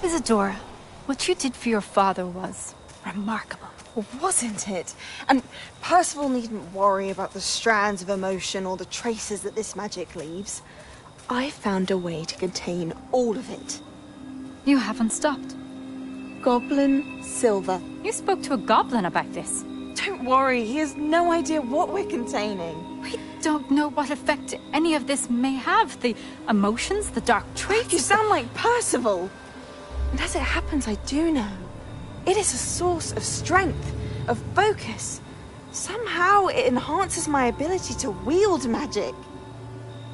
Isadora, what you did for your father was remarkable. Wasn't it? And Percival needn't worry about the strands of emotion or the traces that this magic leaves. I found a way to contain all of it. You haven't stopped. Goblin Silver. You spoke to a goblin about this. Don't worry, he has no idea what we're containing. We don't know what effect any of this may have. The emotions, the dark traits. You sound like Percival. And as it happens, I do know. It is a source of strength, of focus. Somehow it enhances my ability to wield magic.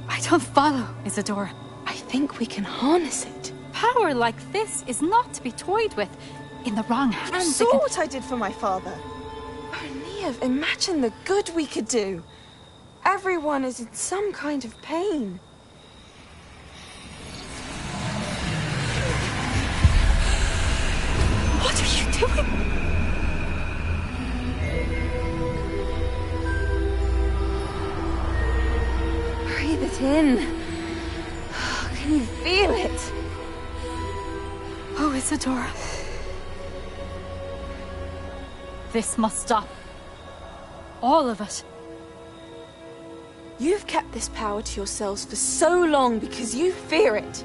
I don't follow, Isadora. I think we can harness it. Power like this is not to be toyed with. In the wrong hands, You saw what I did for my father. Oh, Neve, imagine the good we could do. Everyone is in some kind of pain. What are you doing? Breathe it in. Can you feel it? Oh, Isadora. This must stop. All of it. You've kept this power to yourselves for so long because you fear it.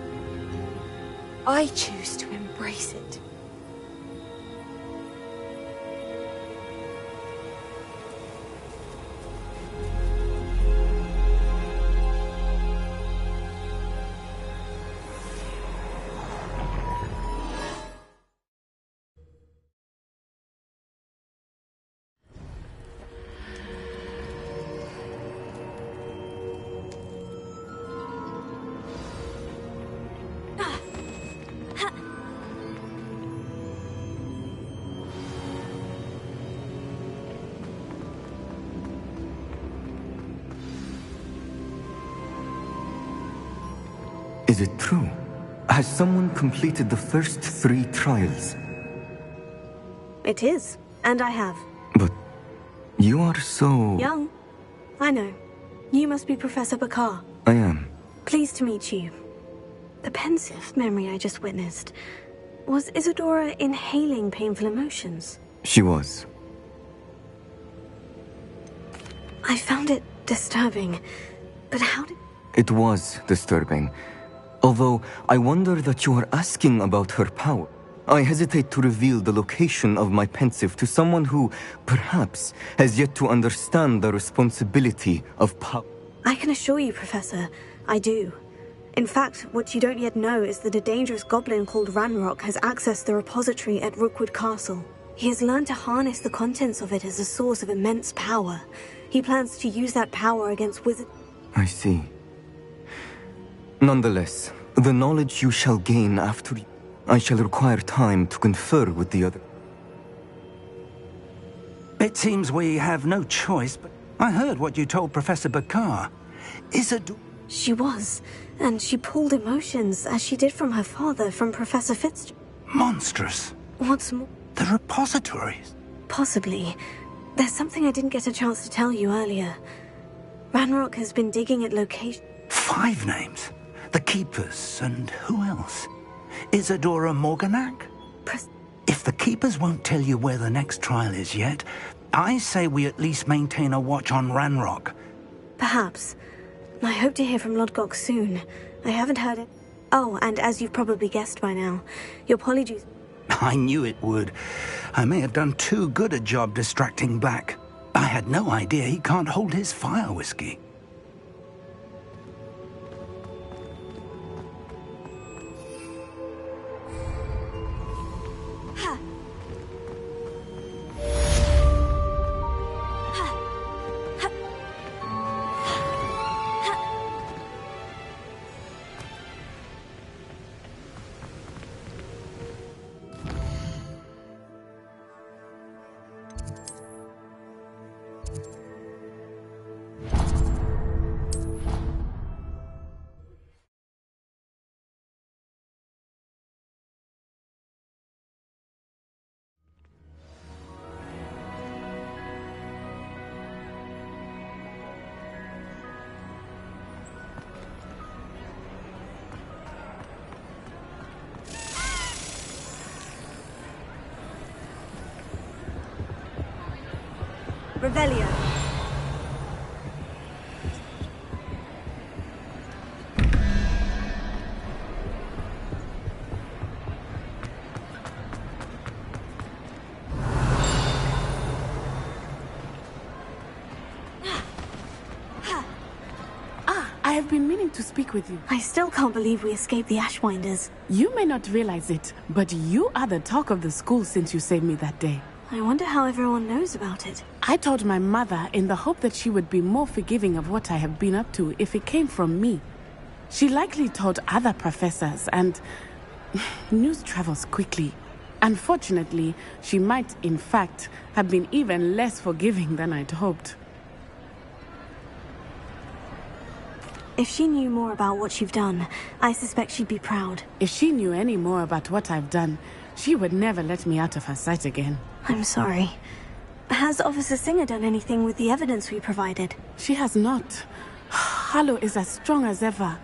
I choose to embrace it. Is it true? Has someone completed the first 3 trials? It is, and I have. But you are so... Young. I know. You must be Professor Bakar. I am. Pleased to meet you. The pensive memory I just witnessed. Was Isadora inhaling painful emotions? She was. I found it disturbing. But how did... It was disturbing. Although, I wonder that you are asking about her power. I hesitate to reveal the location of my pensive to someone who, perhaps, has yet to understand the responsibility of power. I can assure you, Professor, I do. In fact, what you don't yet know is that a dangerous goblin called Ranrock has accessed the repository at Rookwood Castle. He has learned to harness the contents of it as a source of immense power. He plans to use that power against wizards. I see. Nonetheless, the knowledge you shall gain after... I shall require time to confer with the other. It seems we have no choice, but I heard what you told Professor Bakar. She was, and she pulled emotions, as she did from her father, from Professor Fitz... Monstrous. What's more... The repositories. Possibly. There's something I didn't get a chance to tell you earlier. Ranrock has been digging at location... 5 names? The Keepers, and who else? Isadora Morganac? If the Keepers won't tell you where the next trial is yet, I say we at least maintain a watch on Ranrock. Perhaps. I hope to hear from Lodgok soon. I haven't heard it. Oh, and as you've probably guessed by now, your polyjuice... I knew it would. I may have done too good a job distracting Black. I had no idea he can't hold his fire whiskey. Revelio. I have been meaning to speak with you. I still can't believe we escaped the Ashwinders. You may not realize it, but you are the talk of the school since you saved me that day. I wonder how everyone knows about it. I told my mother in the hope that she would be more forgiving of what I have been up to if it came from me. She likely told other professors, and news travels quickly. Unfortunately, she might, in fact, have been even less forgiving than I'd hoped. If she knew more about what you've done, I suspect she'd be proud. If she knew any more about what I've done, she would never let me out of her sight again. I'm sorry. Has Officer Singer done anything with the evidence we provided? She has not. Harlow is as strong as ever.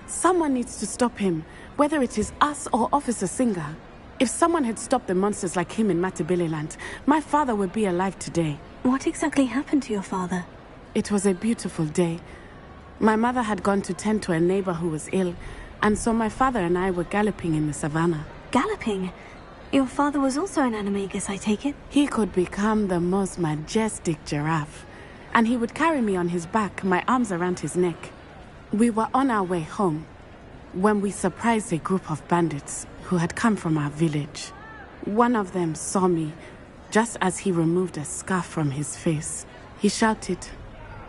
Someone needs to stop him, whether it is us or Officer Singer. If someone had stopped the monsters like him in Matabeleland, my father would be alive today. What exactly happened to your father? It was a beautiful day. My mother had gone to tend to a neighbor who was ill, and so my father and I were galloping in the savannah. Galloping? Your father was also an animagus, I take it? He could become the most majestic giraffe, and he would carry me on his back, my arms around his neck. We were on our way home when we surprised a group of bandits who had come from our village. One of them saw me just as he removed a scarf from his face. He shouted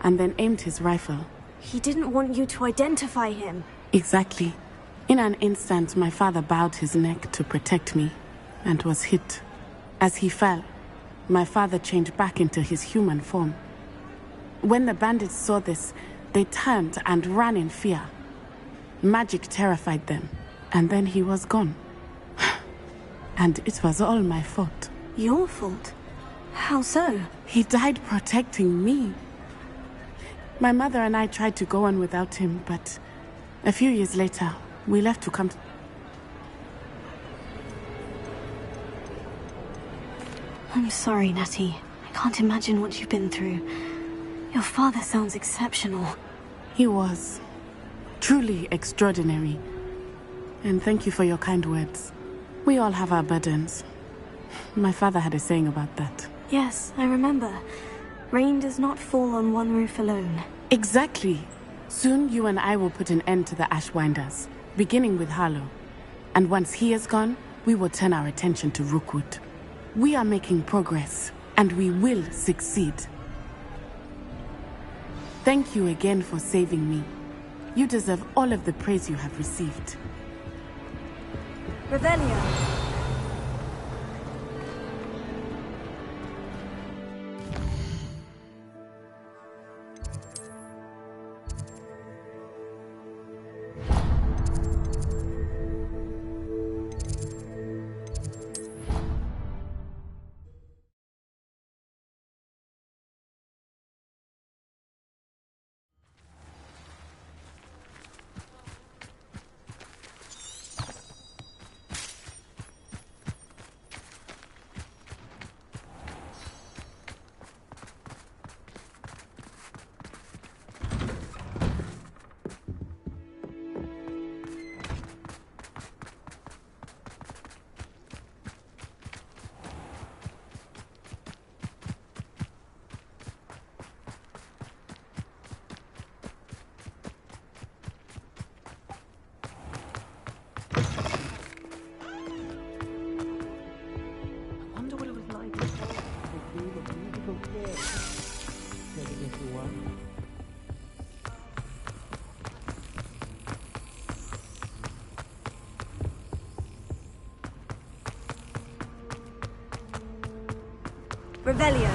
and then aimed his rifle. He didn't want you to identify him. Exactly. In an instant, my father bowed his neck to protect me and was hit. As he fell, my father changed back into his human form. When the bandits saw this, they turned and ran in fear. Magic terrified them, and then he was gone. And it was all my fault. Your fault? How so? He died protecting me. My mother and I tried to go on without him, but a few years later, we left to come to... I'm sorry, Natty. I can't imagine what you've been through. Your father sounds exceptional. He was. Truly extraordinary. And thank you for your kind words. We all have our burdens. My father had a saying about that. Yes, I remember. Rain does not fall on one roof alone. Exactly. Soon you and I will put an end to the Ashwinders, beginning with Harlow. And once he is gone, we will turn our attention to Rookwood. We are making progress, and we will succeed. Thank you again for saving me. You deserve all of the praise you have received. Revelio. Revelio.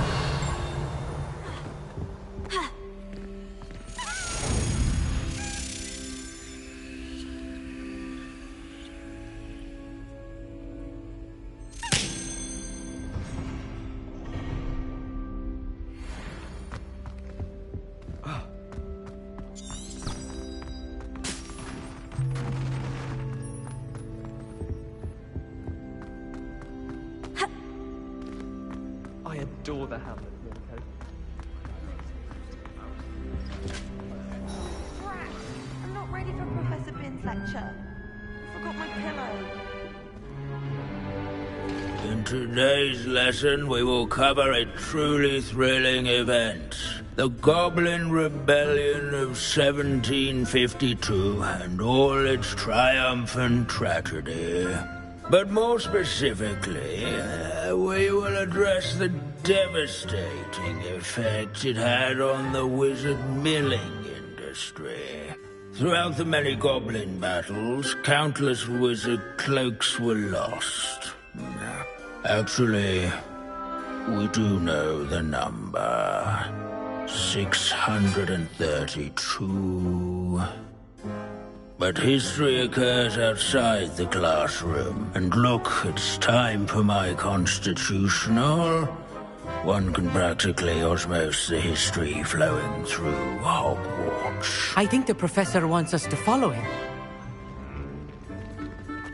I adore the Hamlet, Yoko. Crap! I'm not ready for Professor Bin's lecture. I forgot my pillow. In today's lesson, we will cover a truly thrilling event. The Goblin Rebellion of 1752 and all its triumphant tragedy. But more specifically, we will address the devastating effect it had on the wizard milling industry. Throughout the many goblin battles, countless wizard cloaks were lost. Actually, we do know the number. 632. But history occurs outside the classroom. And look, it's time for my constitutional. One can practically osmose the history flowing through Hogwarts. I think the professor wants us to follow him.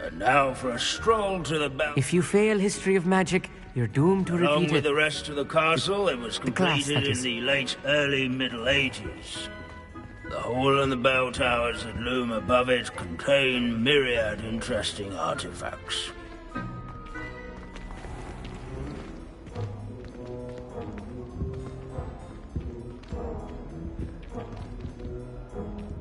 And now for a stroll to the back. If you fail history of magic, you're doomed to repeat it. Along with the rest of the castle, it was completed in the late early Middle Ages. The hall and the bell towers that loom above it contain myriad interesting artifacts.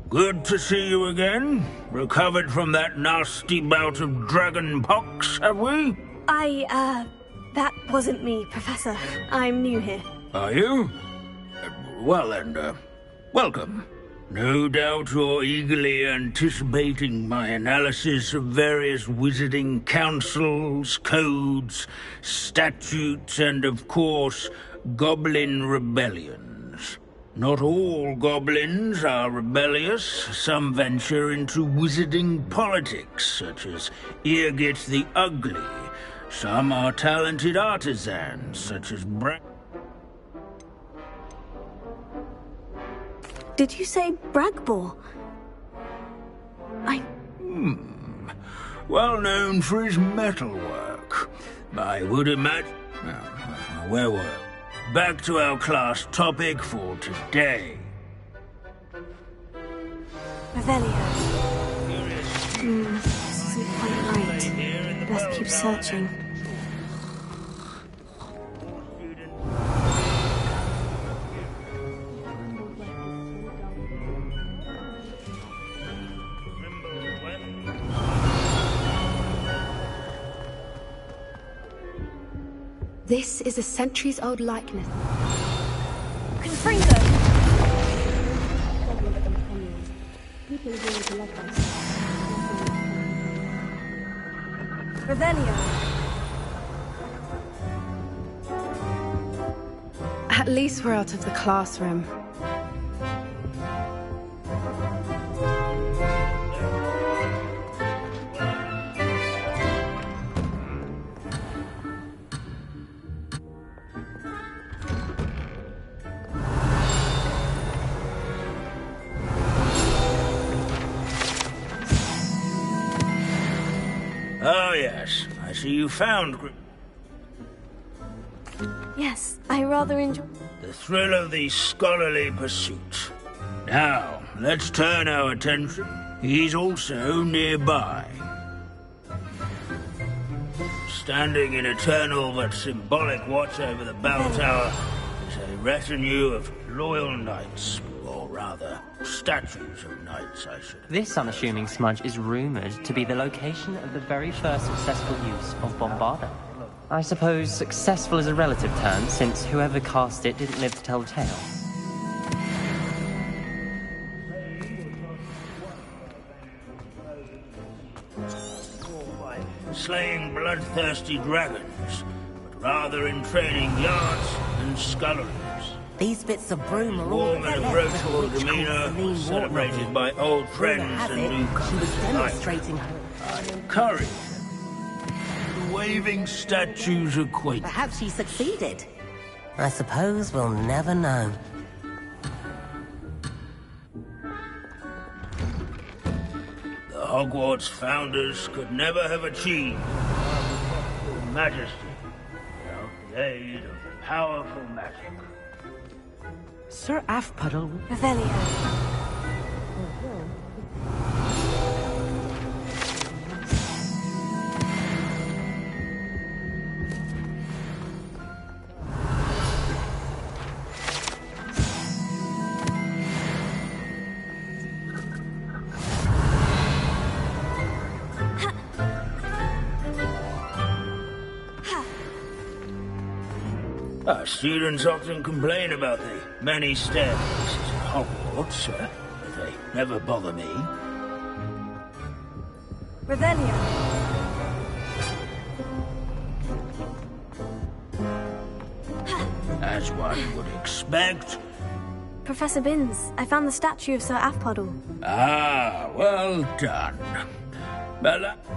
Good to see you again. Recovered from that nasty bout of dragon pox, have we? That wasn't me, Professor. I'm new here. Are you? Well then, welcome. No doubt you're eagerly anticipating my analysis of various wizarding councils, codes, statutes, and of course, goblin rebellions. Not all goblins are rebellious. Some venture into wizarding politics, such as Eargit the Ugly. Some are talented artisans, such as Did you say Bragbor? Well known for his metalwork. I would imagine... Where were back to our class topic for today. Revelio. This isn't quite right. Best keep searching. This is a centuries-old likeness. Confringo! Revelio. At least we're out of the classroom. Oh, yes. I see you found... Yes, I rather enjoy... the thrill of the scholarly pursuit. Now, let's turn our attention. He's also nearby. Standing in eternal but symbolic watch over the bell tower is a retinue of loyal knights, or rather, statues of knights, I should. This unassuming smudge is rumoured to be the location of the very first successful use of Bombarda. I suppose successful is a relative term, since whoever cast it didn't live to tell the tale. Slaying bloodthirsty dragons, but rather in training yards and sculleries. These bits of broom are all Warm and approachable demeanour, celebrated by old friends and newcomers. She was demonstrating her... I encourage the waving statues acquainted. Perhaps she succeeded. I suppose we'll never know. The Hogwarts founders could never have achieved majesty without the aid of powerful magic. Sir Afpuddle... Revelio. Our students often complain about the many staircases at Hogwarts, but they never bother me. Revelio. As one would expect. Professor Binns, I found the statue of Sir Afpuddle. Ah, well done.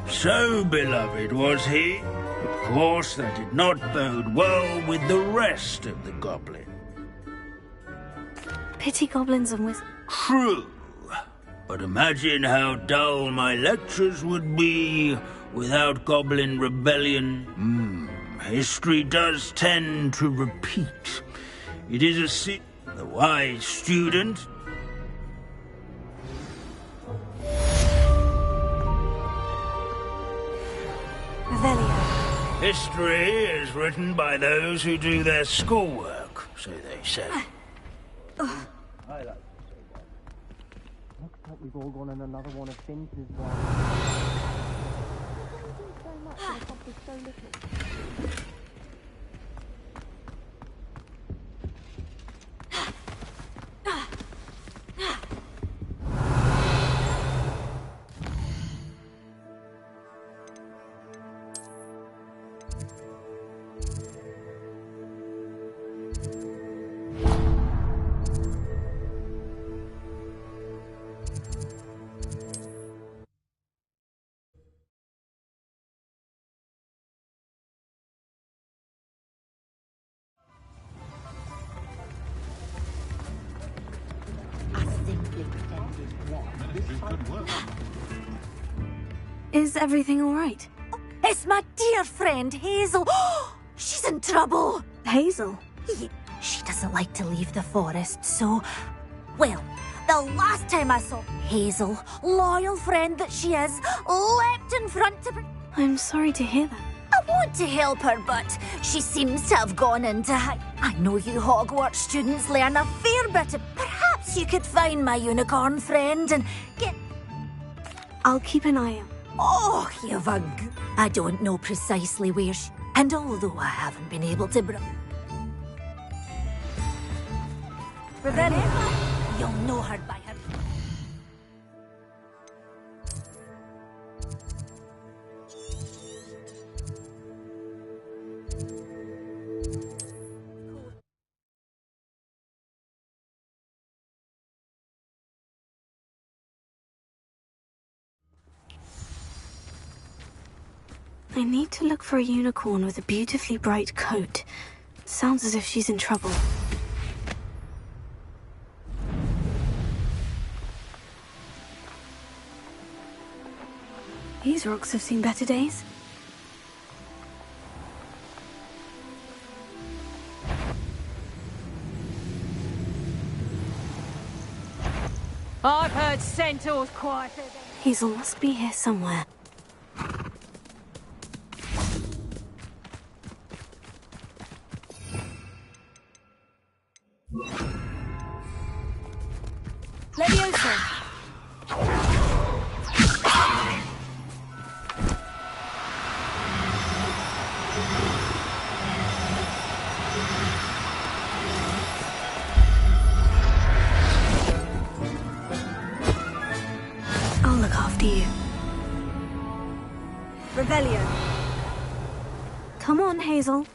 So beloved was he. Of course, that did not bode well with the rest of the goblin. Pity goblins and wizards. True. But imagine how dull my lectures would be without goblin rebellion. History does tend to repeat. It is a sin. The wise student... Revelio. History is written by those who do their schoolwork, so they say. Looks like we've all gone on another one of Finch's Is everything all right? It's my dear friend, Hazel. She's in trouble. Hazel? doesn't like to leave the forest, so... Well, the last time I saw Hazel, loyal friend that she is, leapt in front of her. I'm sorry to hear that. I want to help her, but she seems to have gone into I know you Hogwarts students learn a fair bit of... Perhaps you could find my unicorn friend and get... I'll keep an eye out. Oh, you've a I don't know precisely where she... And although I haven't been able to Remember, you'll know her by her... I need to look for a unicorn with a beautifully bright coat. Sounds as if she's in trouble. These rocks have seen better days. I've heard centaurs quieter than... Hazel must be here somewhere. Leviosa! I'll look after you. Revelio. Come on, Hazel.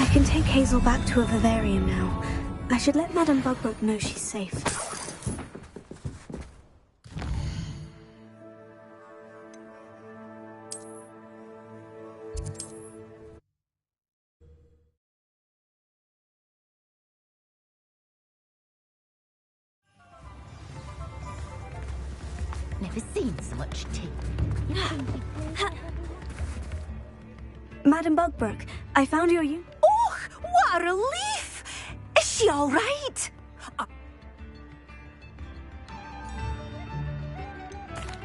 I can take Hazel back to a vivarium now. I should let Madame Bugbrook know she's safe. Never seen so much tea. Madame Bugbrook, I found your Oh, what a relief! Is she all right?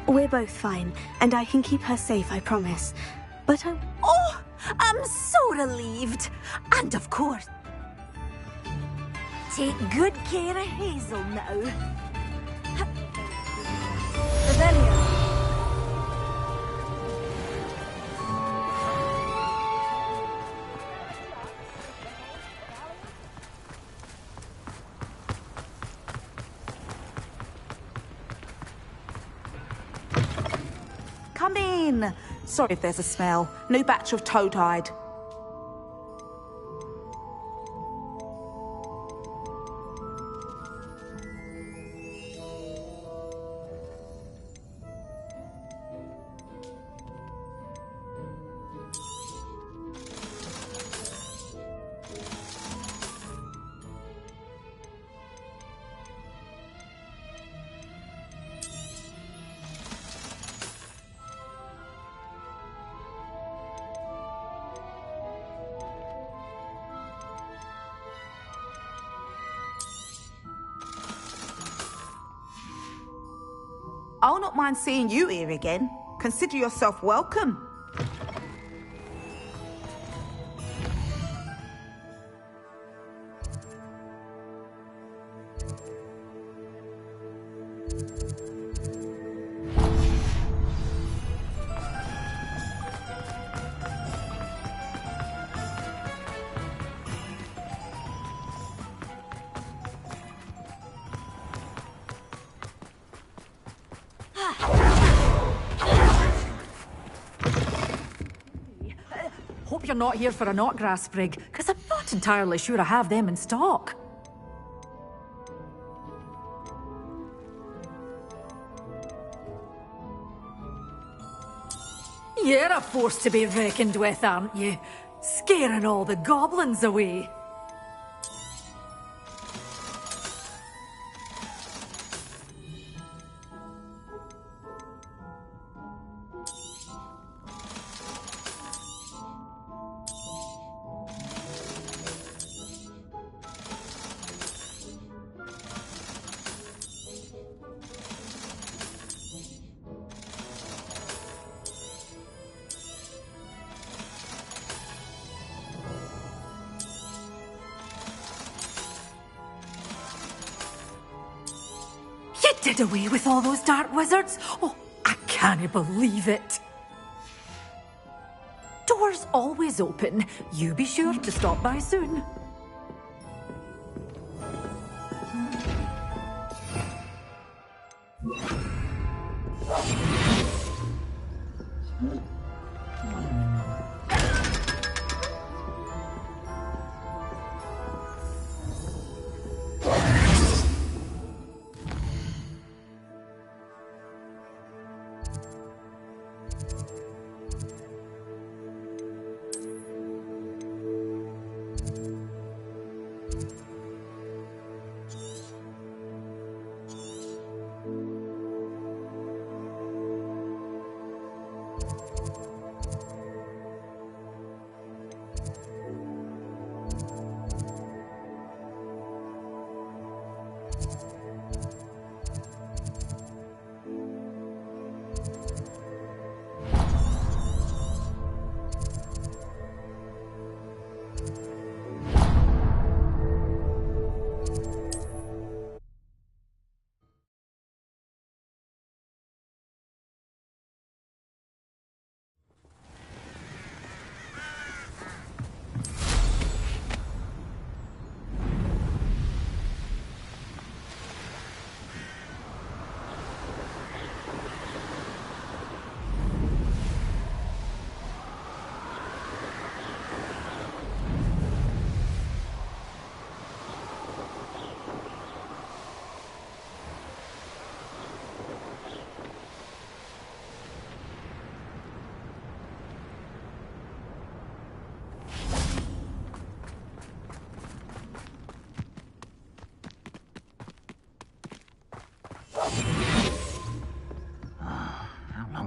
We're both fine, and I can keep her safe, I promise. But Oh, I'm so relieved. And of course, take good care of Hazel now. Revelio. Come in. Sorry if there's a smell. New batch of toad-hide. I'll not mind seeing you here again. Consider yourself welcome. Hope you're not here for a knotgrass sprig, because I'm not entirely sure I have them in stock. You're a force to be reckoned with, aren't you? Scaring all the goblins away. Did away with all those dark wizards? Oh, I can't believe it. Doors always open. You be sure to stop by soon.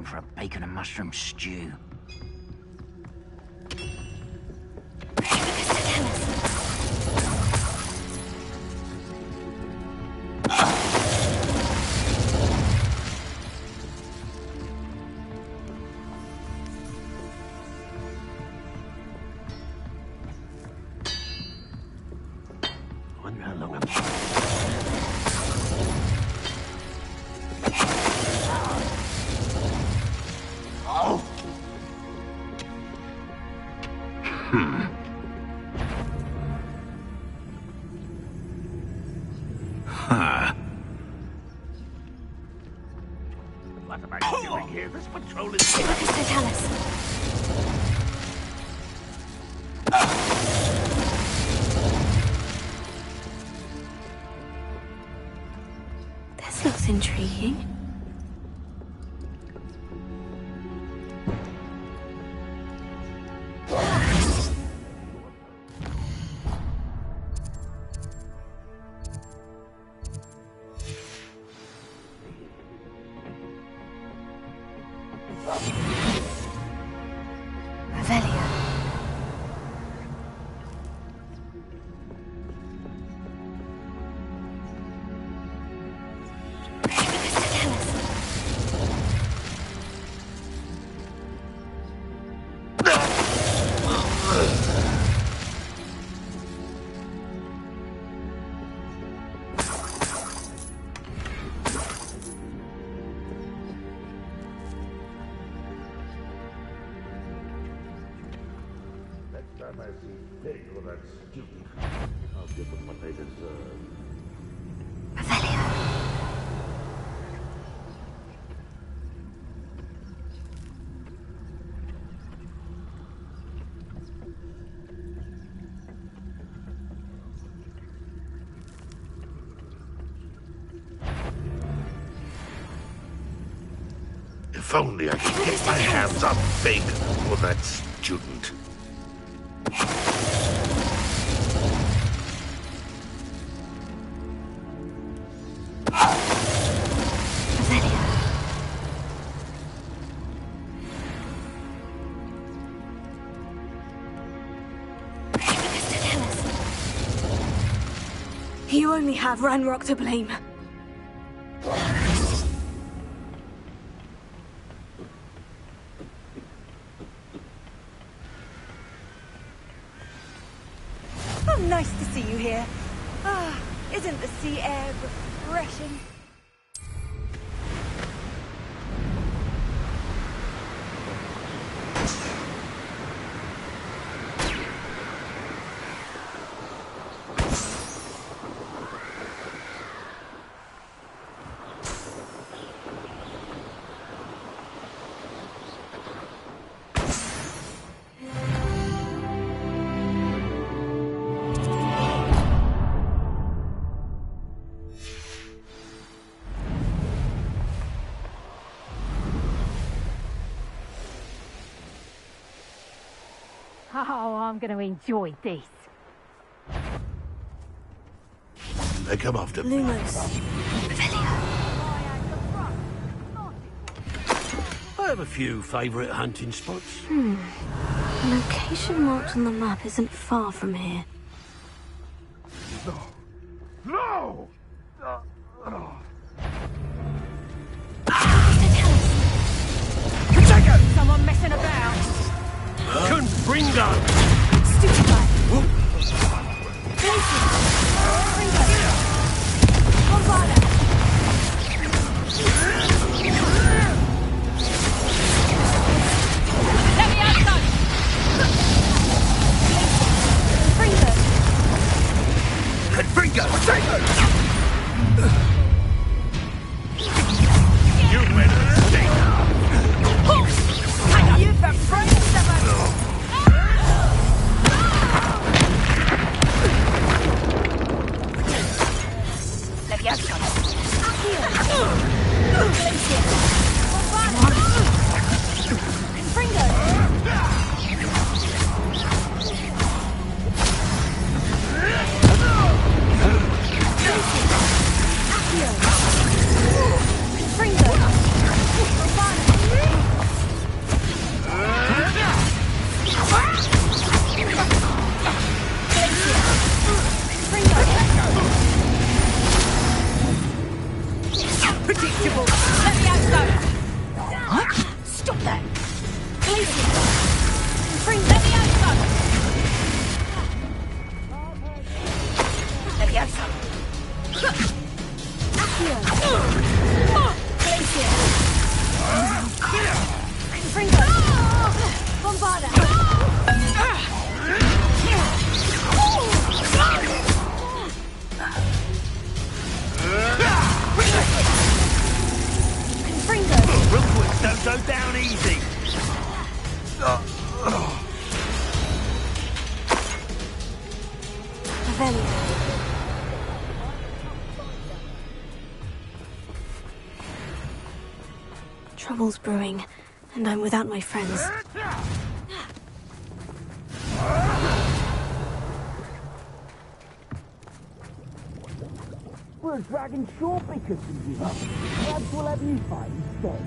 For a bacon and mushroom stew. Wonder how long What am I doing here? This patrol is... Tell us. This looks intriguing. time I see pig or that stupid, I'll give them what they deserve. If only I could get my hands on bacon for that student. You only have Ranrock to blame. Oh, nice to see you here. Ah, isn't the sea air refreshing? Oh, I'm going to enjoy this. They come after me. Lumos. I have a few favourite hunting spots. The location marked on the map isn't far from here. No! Someone messing about. Confringo! Stupid guy. Let me outside. Confringo! You went a mistake. You've been frightened of Let me outside. Predictable. Let me outside. What? Stop that. Let me outside. Let me outside. Rookwoods don't go down easy. Trouble's brewing, and I'm without my friends. We're dragging shore because of you. Perhaps we'll have you fight instead.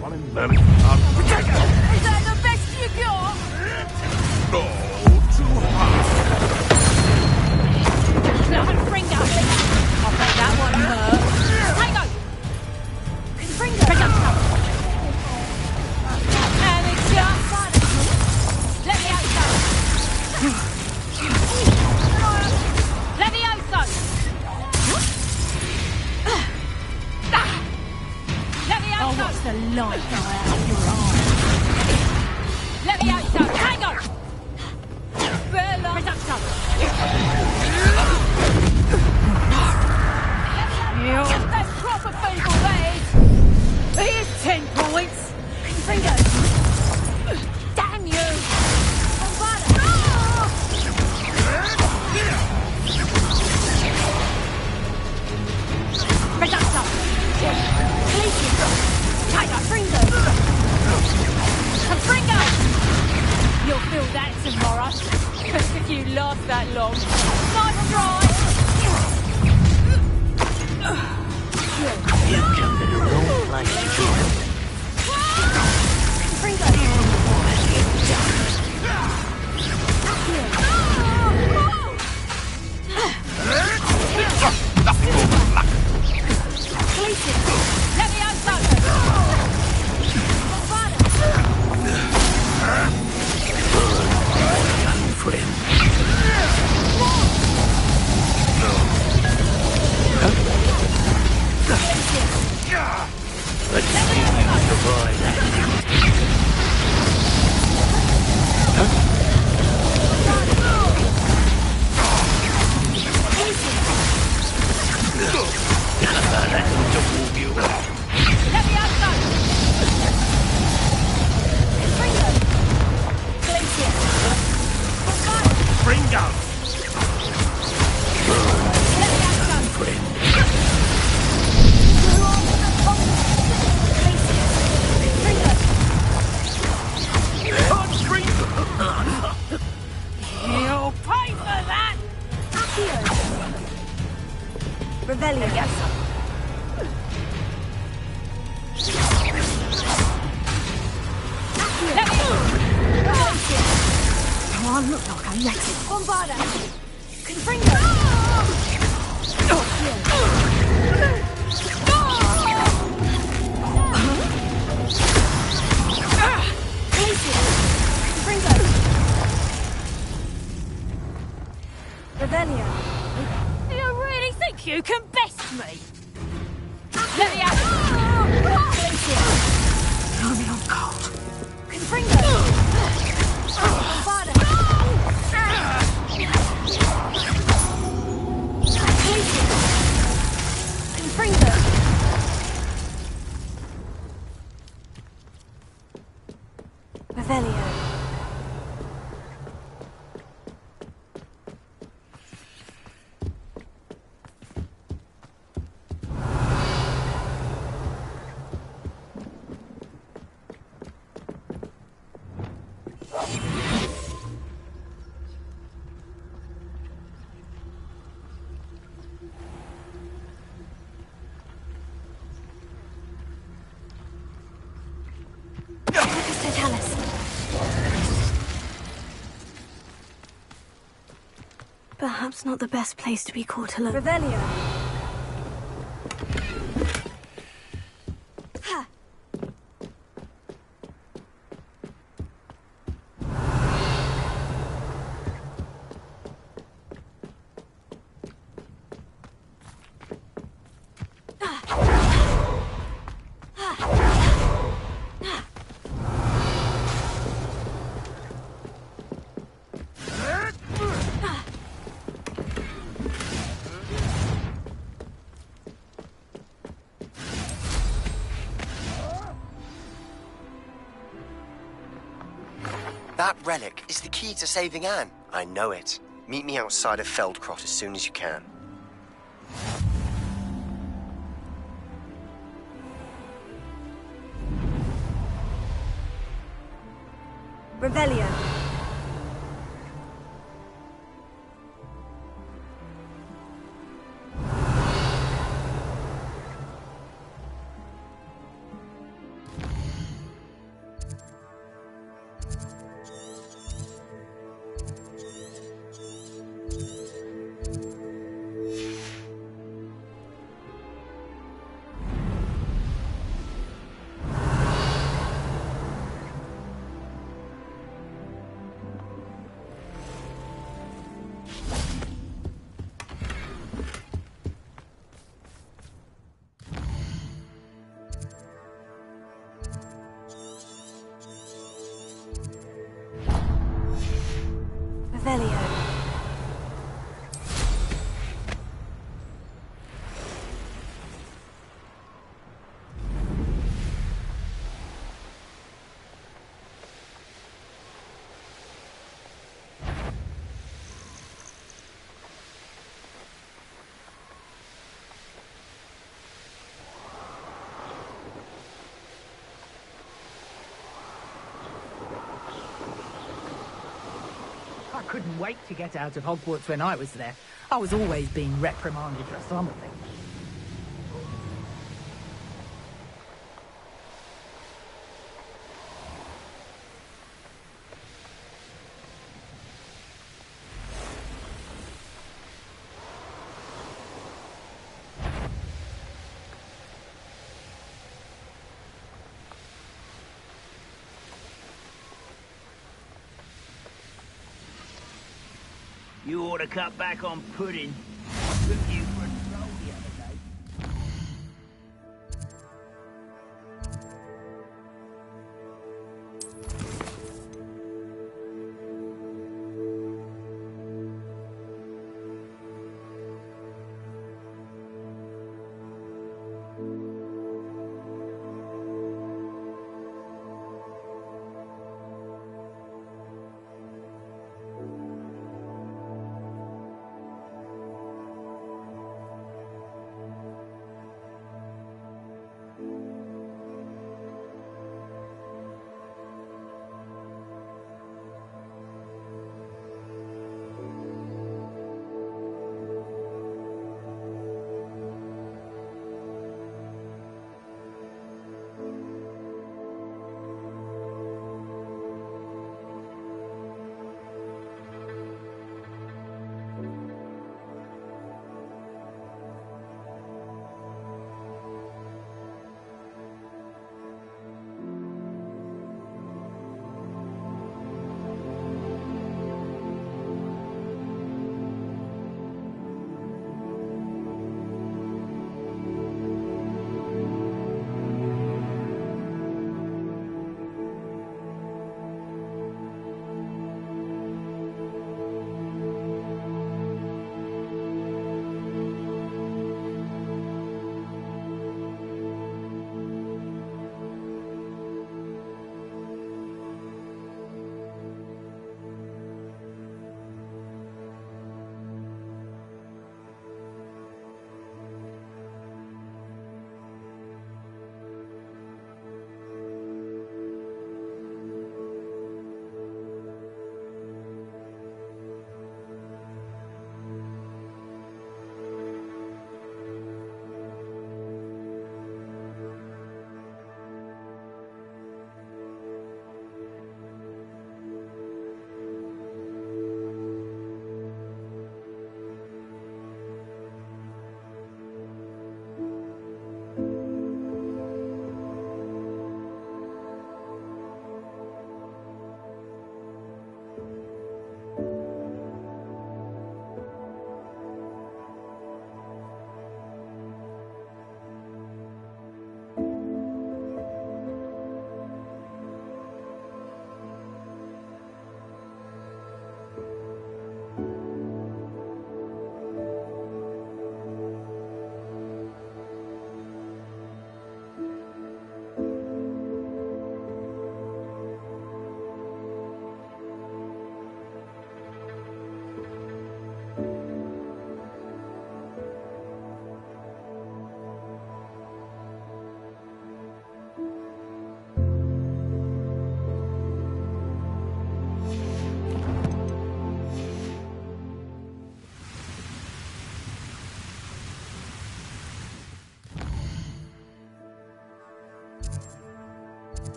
One in belly. Is that the best you got? No, too hard. No, Confringo. I'll bet that one hurt. Tango. Confringo. And it's just. Let me outside. Let me outside. Let me outside. Oh, what's the light go out of your eyes? Let me outside. Tango. Bella. That's proper people, that is. Here's 10 points. Confringo. Damn you. Reducto. that long. Nice try! You jumped in the wrong place. Let me have some! Young friend. Let's see if you can survive that. That's to move you. Let me have some! Bringo! You'll pay for that! Revelio. Oh, I look like I'm wretched. Bombarda. Confringo. Revelio. You really think you can best me? Let me out! Army on cold. Confringo. Bombarda. Confringo. Revelio. Perhaps not the best place to be caught alone. Revelio. That relic is the key to saving Anne. I know it. Meet me outside of Feldcrot as soon as you can. Revelio. couldn't wait to get out of Hogwarts when I was there. I was always being reprimanded for something. You ought to cut back on pudding. Took you for a stroll the other day.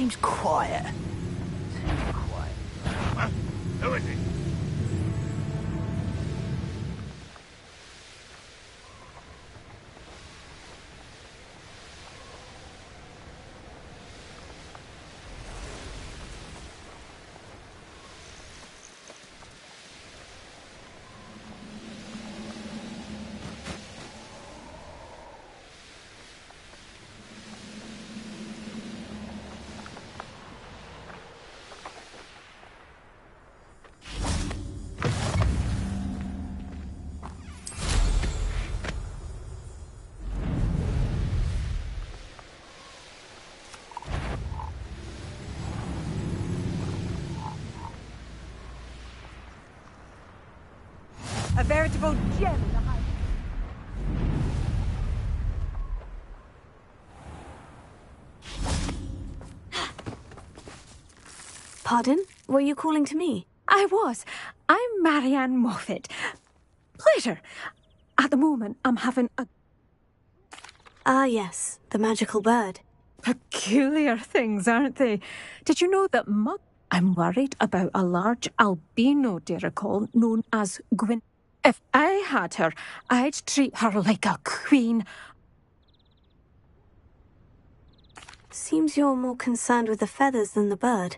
seems quiet. Too quiet. Huh? Who is it? A veritable gem in the high. Pardon? Were you calling to me? I was. I'm Marianne Moffat. Pleasure. At the moment, I'm having a... Ah, yes. The magical bird. Peculiar things, aren't they? Did you know that I'm worried about a large albino dirical known as Gwyn. If I had her, I'd treat her like a queen. Seems you're more concerned with the feathers than the bird.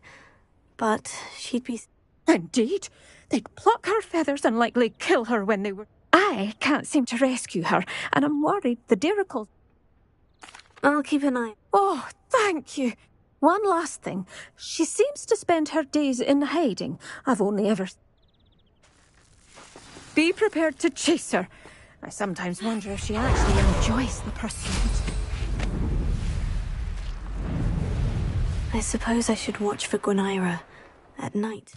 But she'd be... Indeed. They'd pluck her feathers and likely kill her when they were... I can't seem to rescue her, and I'm worried the dirical... I'll keep an eye. Oh, thank you. One last thing. She seems to spend her days in hiding. I've only ever... Be prepared to chase her. I sometimes wonder if she actually enjoys the pursuit. I suppose I should watch for Gwynaira at night.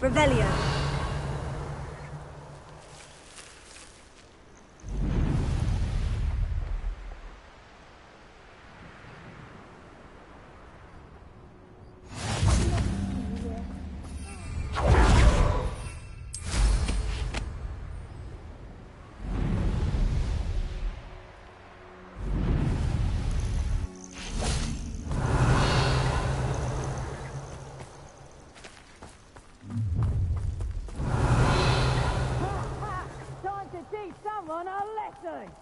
Revelio. Someone a lesson!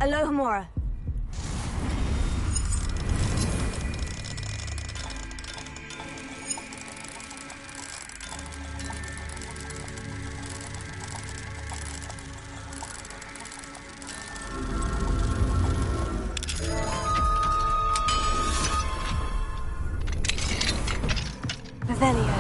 Alohomora. Revelio.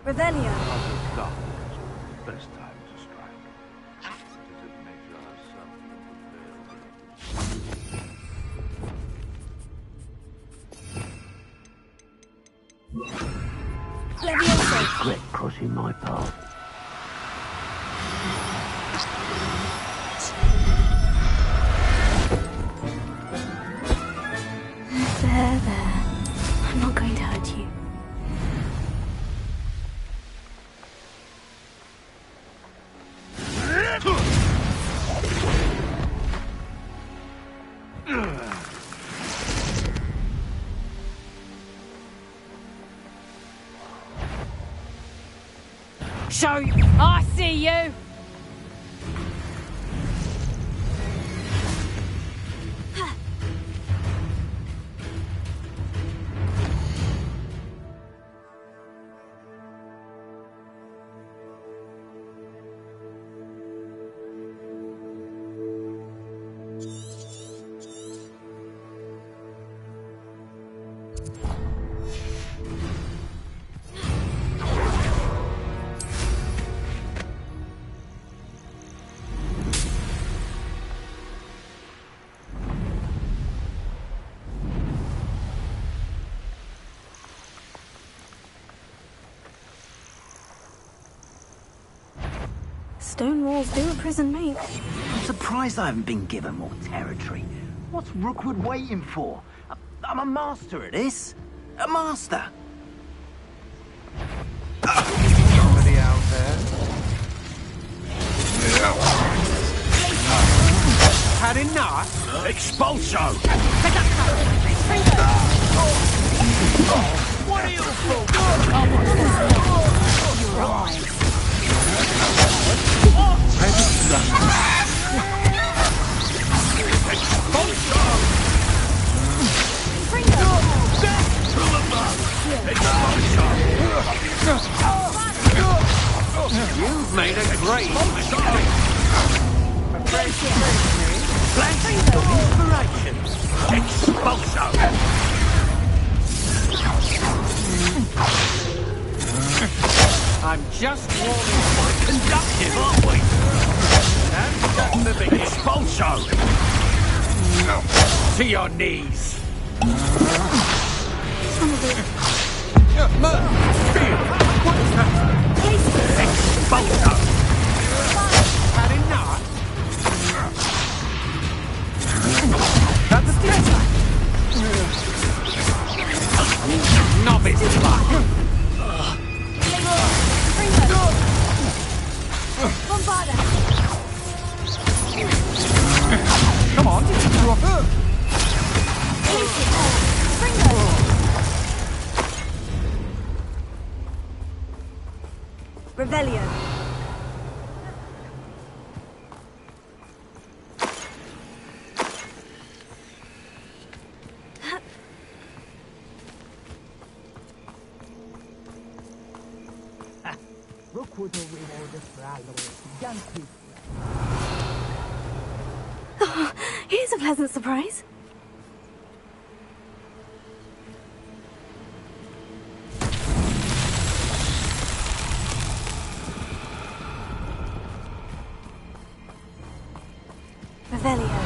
Revelio. Best time to strike. Did it measure herself? Levioso. Regret crossing my path. There. I'm not going to hurt you. Show you. I see you. Stone walls do a prison make. I'm surprised I haven't been given more territory. What's Rookwood waiting for? I'm a master at this. A master. Somebody out there? Had enough? Expulso! What are you for? Your eyes. You've made a great mistake. Plenty of inspiration. Expulso. I'm just warming my conductive, aren't we? That's just the beginning. Expulso. To your knees. What is that? Expulso. Had enough? That's a novice luck. Bombarda. Come on, drop her. Revelio. Rookwood will reward us for our loyalty. Young people. Oh, here's a pleasant surprise. Revelio.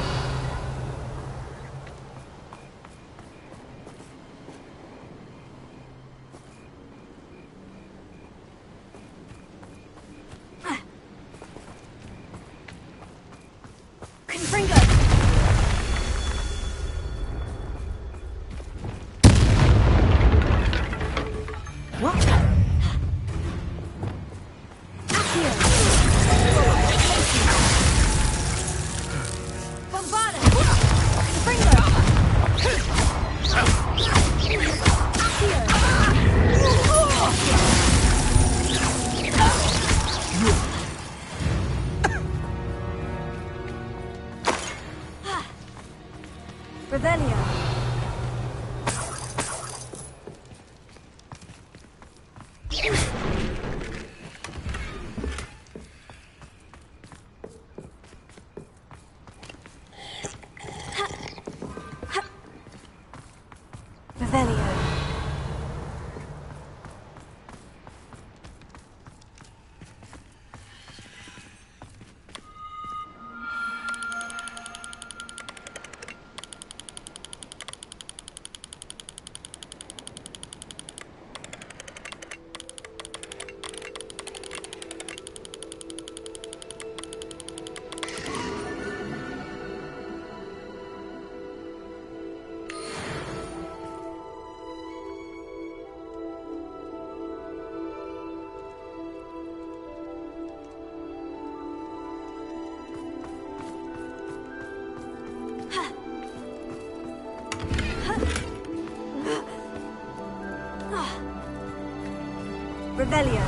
Revelio.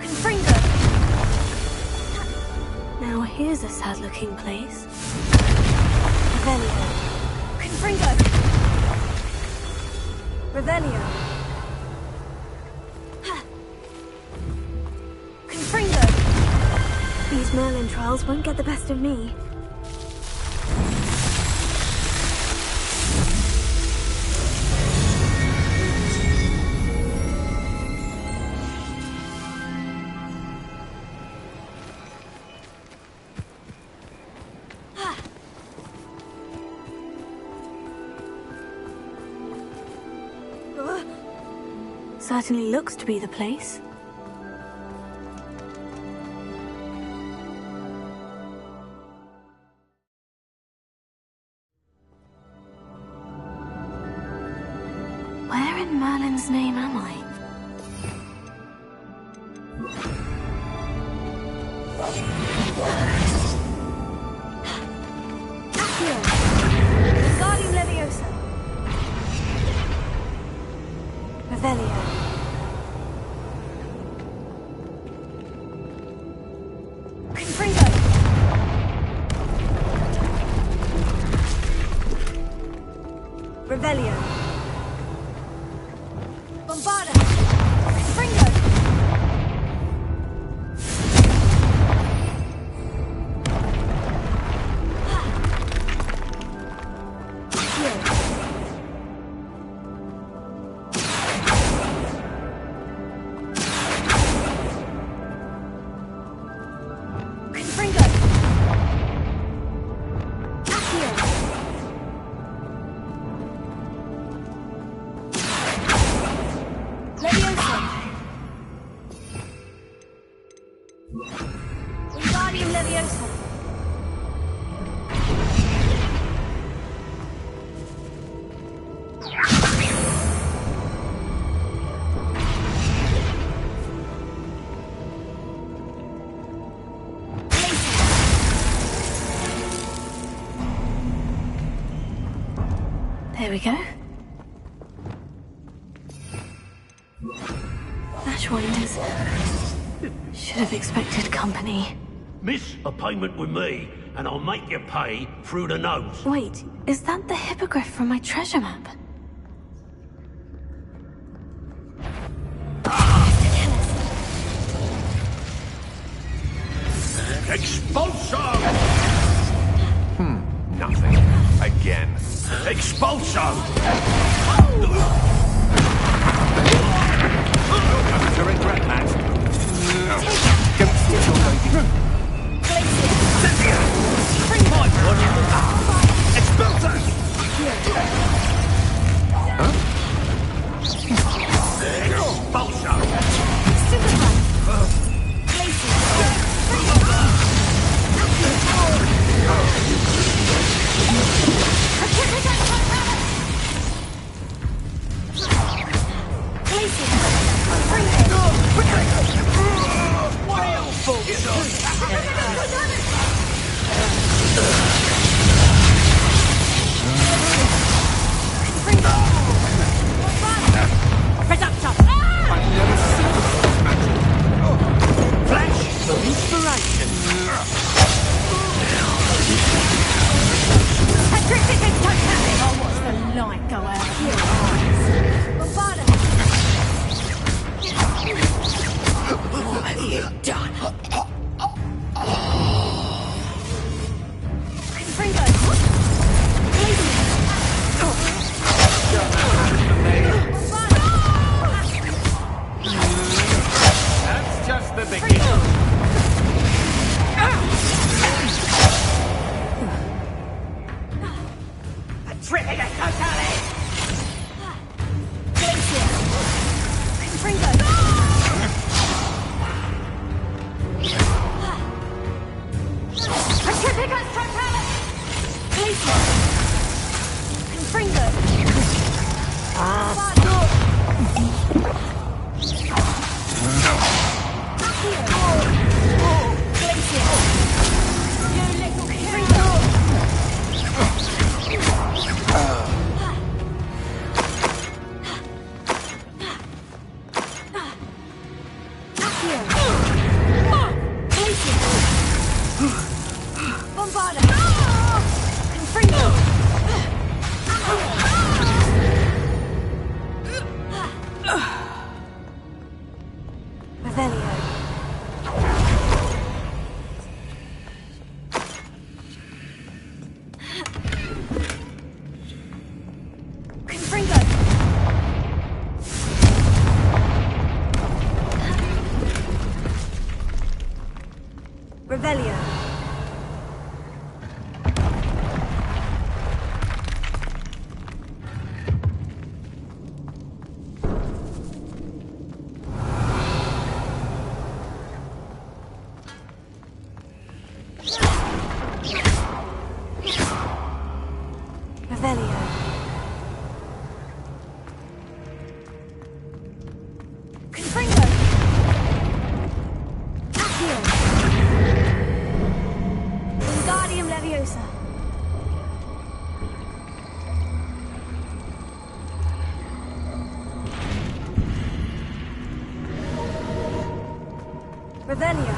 Confringo. Now here's a sad-looking place. Revelio. Confringo. Revelio. Confringo. These Merlin trials won't get the best of me. Certainly looks to be the place. Where in Merlin's name am I? Wingardium Leviosa. Revelio. Confringo. Revelio. Bombarda. Confringo. Confringo. Accio. Leviosa. Wingardium Leviosa. There we go. Ashwinders. Should have expected company. Miss a payment with me, and I'll make you pay through the nose. Wait, is that the hippogriff from my treasure map? Expulso! Nothing. Again. Expulso! Nothing to regret, lads. Don't steal your lady. Expulso! Huh? Revelio. Revelio. Confringo. Accio. Wingardium Leviosa. Revelio.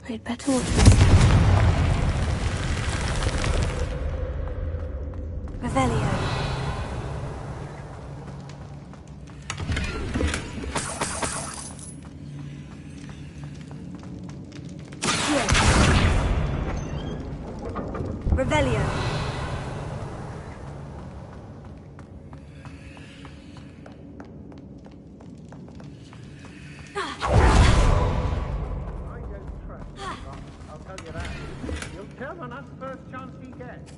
I'd better watch myself. Revelio. Here. Revelio. I'll tell you that. He'll turn on us first chance he gets.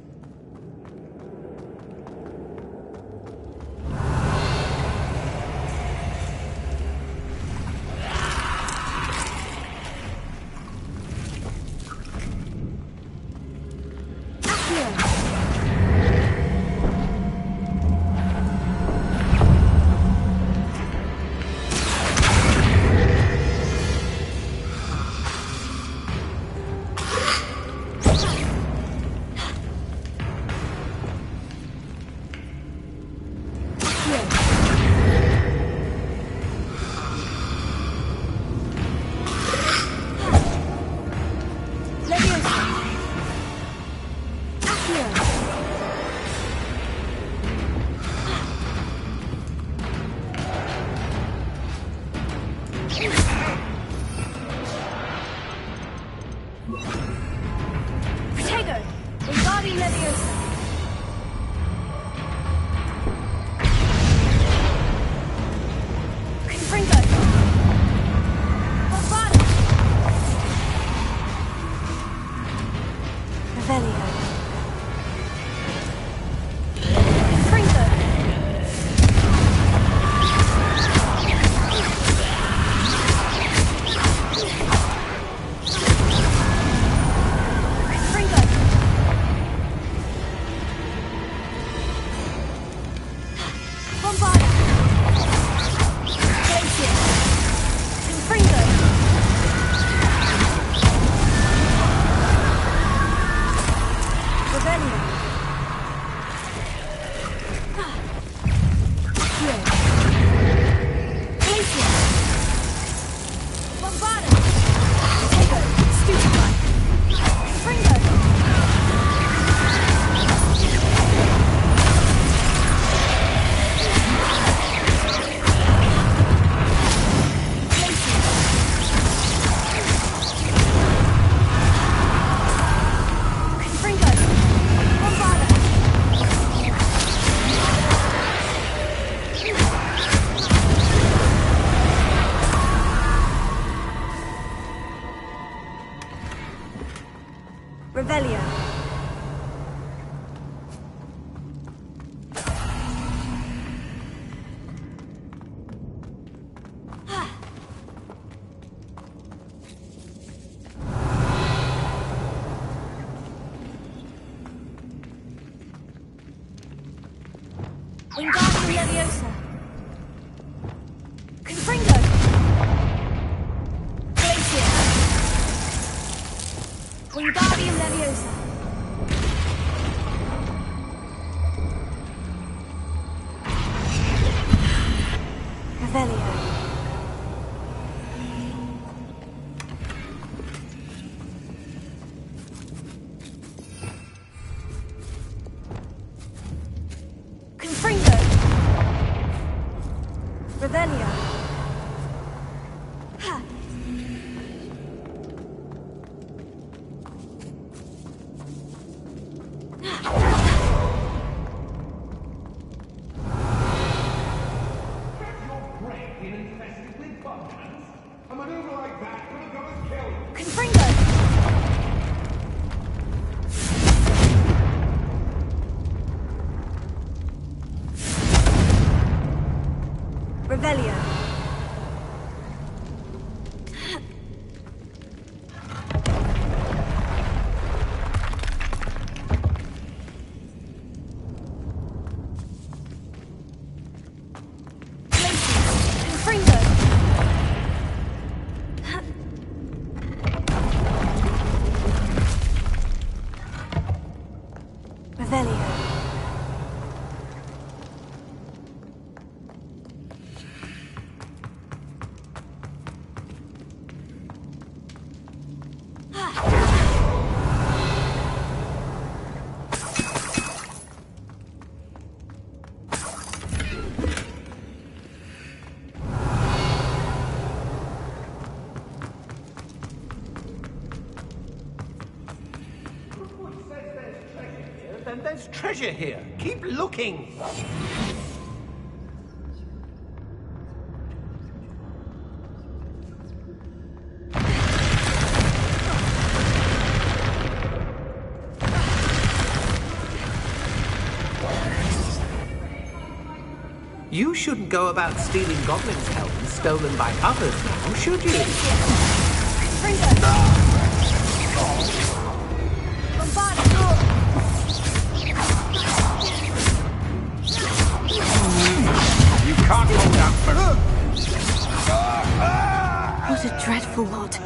Protego! Wingardium Leviosa! Confringo! Bombardum! Revelio! Confringo! Revelio. Wingardium Leviosa. Confringo. Glacier. Wingardium Leviosa. Revelio. Revelio. Then there's treasure here. Keep looking. You shouldn't go about stealing goblins' helms stolen by others now, should you? You can't hold out for... What a dreadful lot.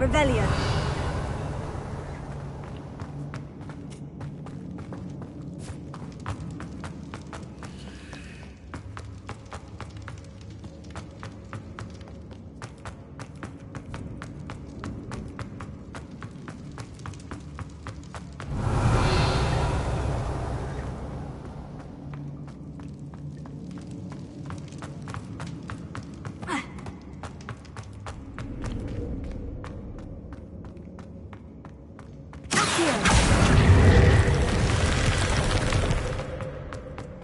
Revelio.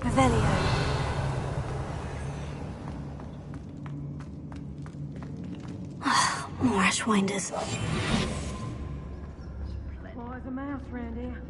Revelio. More Ashwinders. Well, there's a mouse around here.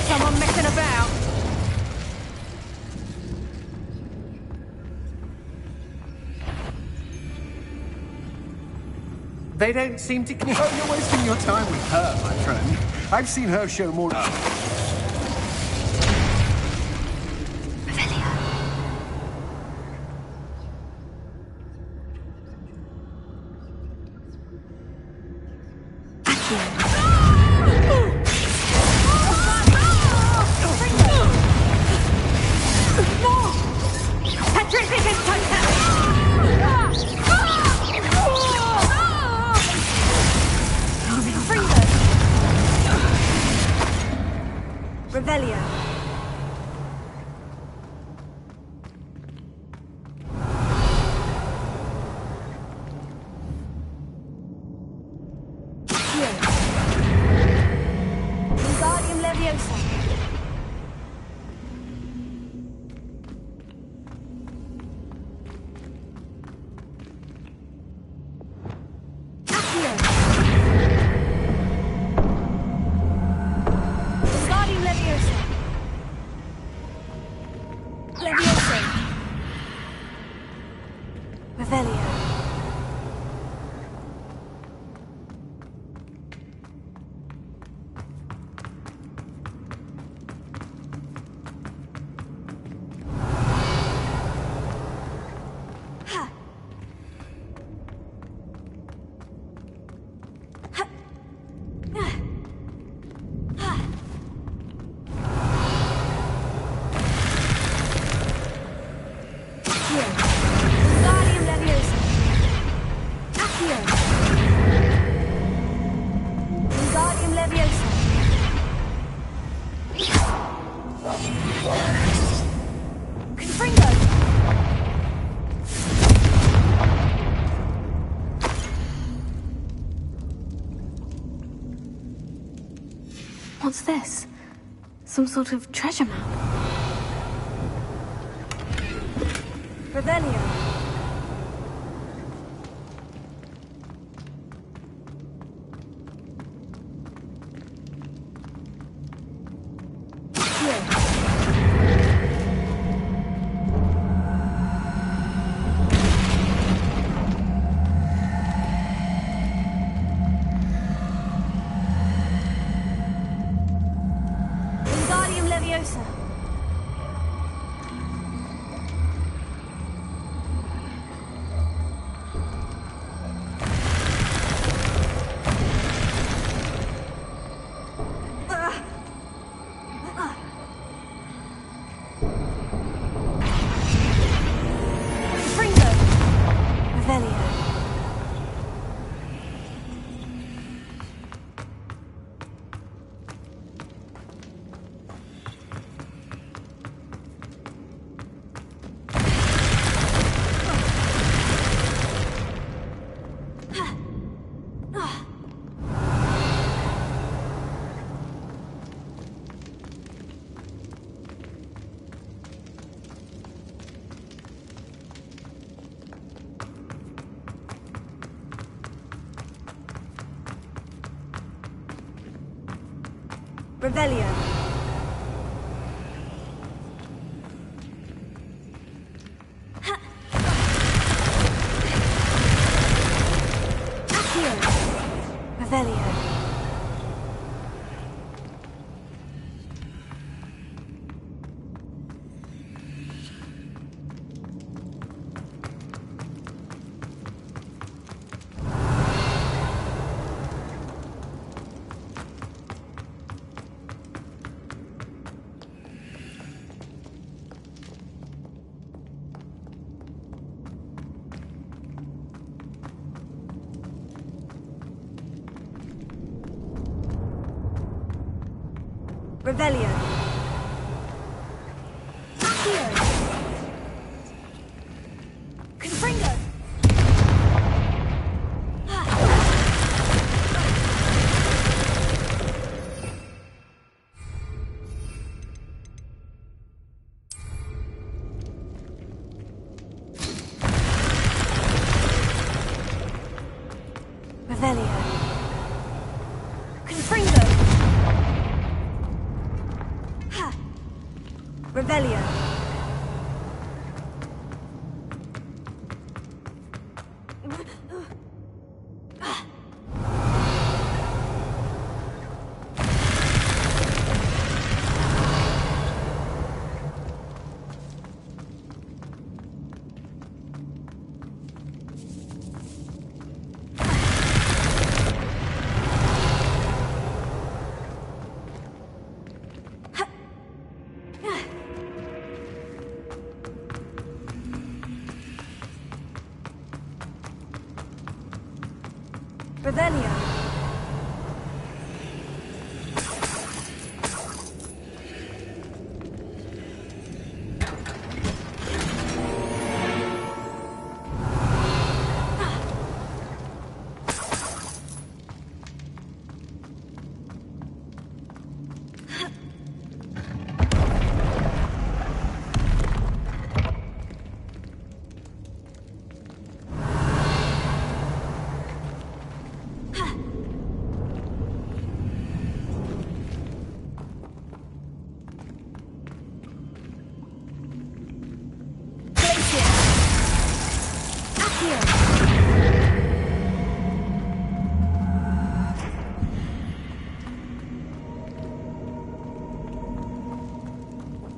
Someone messing about. They don't seem to... Oh, you're wasting your time with her, my friend. I've seen her show more... Revelio. What's this? Some sort of treasure map? Revelio. Revelio. Accio. Revelio. Revelio. Accio. Confringo. Revelio. Confringo. Revelio. Revelio.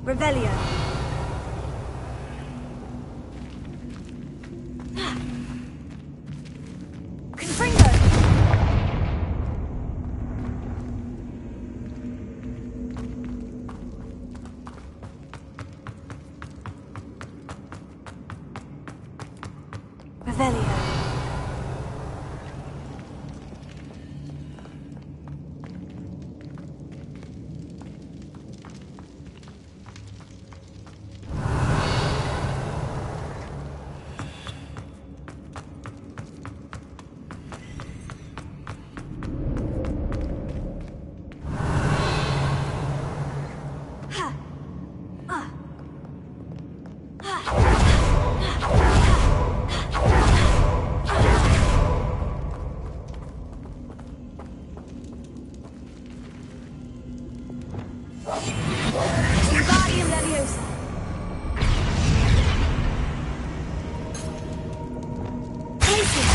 Revelio. Confringo. Revelio. Wingardium Leviosa. Places.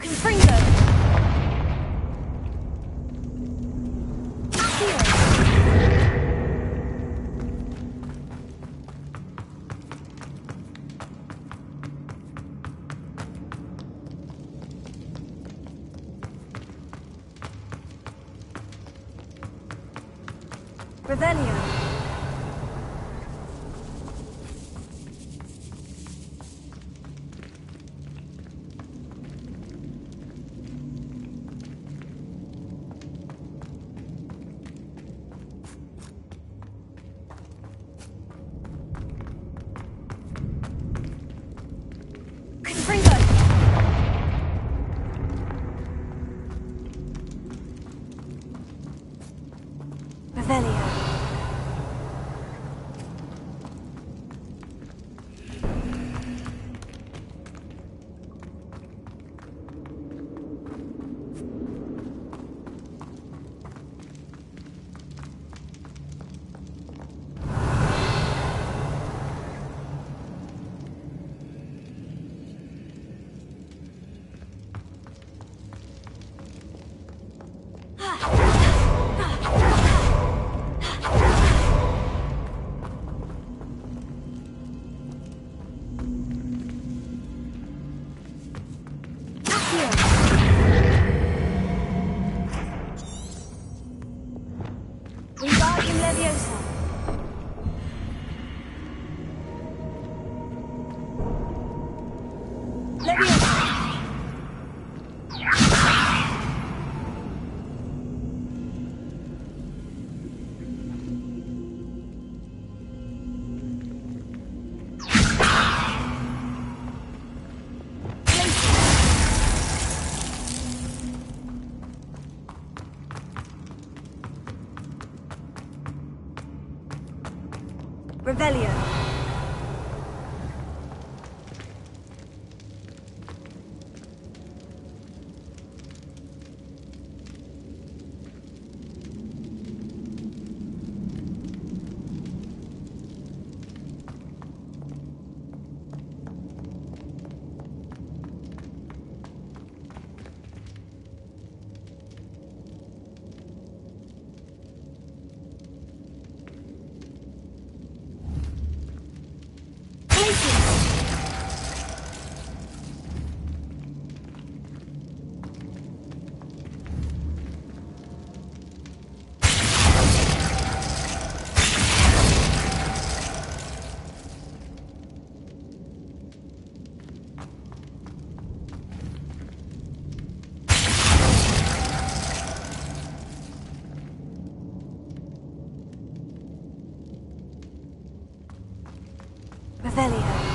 Confringo. Accio. Revelio. Confringo. Revelio. Wingardium Leviosa. Leviosa. Revelio. Revelio.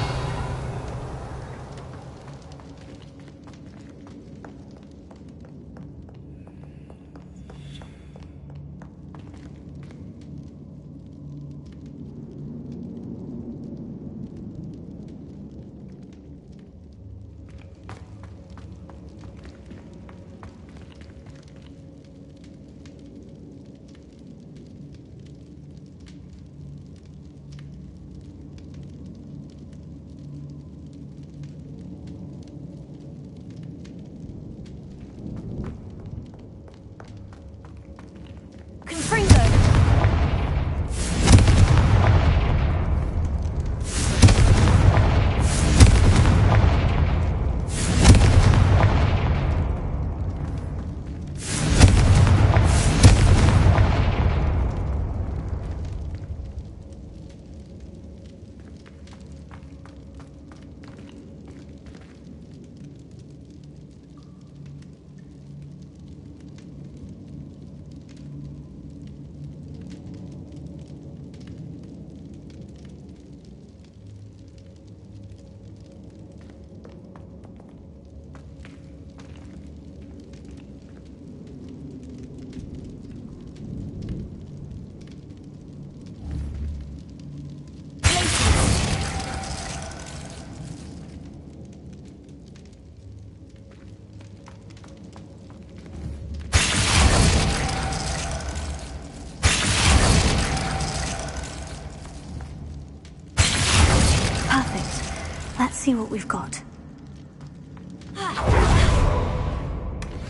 see what we've got.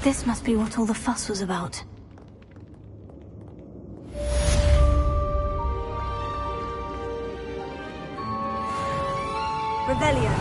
This must be what all the fuss was about. Revelio.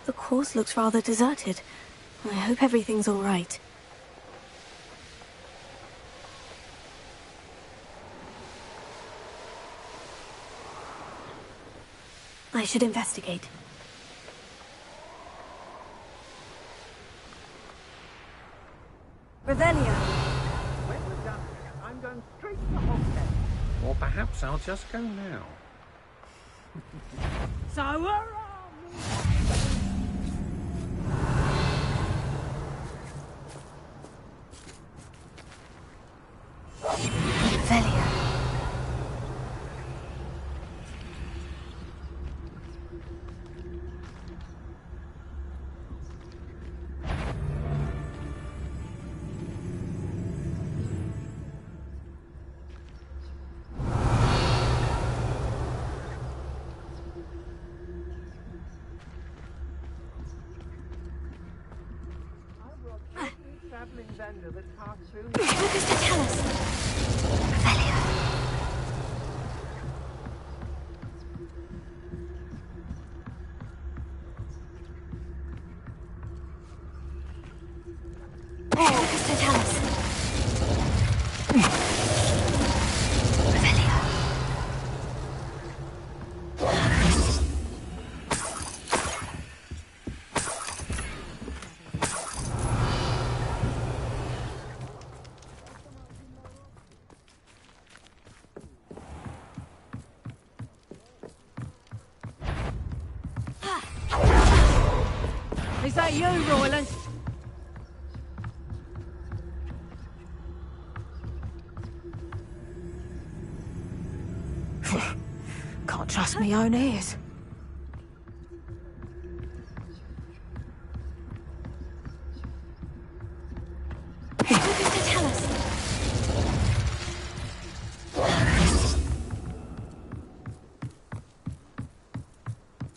The course looks rather deserted. I hope everything's all right. I should investigate. Revelio. When we're done here, I'm going straight to Hogshead. Or perhaps I'll just go now. So we're Revelio. Traveling vendor that passed through. What is to tell us? Revelio. What is to tell us? Revelio. Is that you, Royland? Can't trust my own ears. What does it tell us?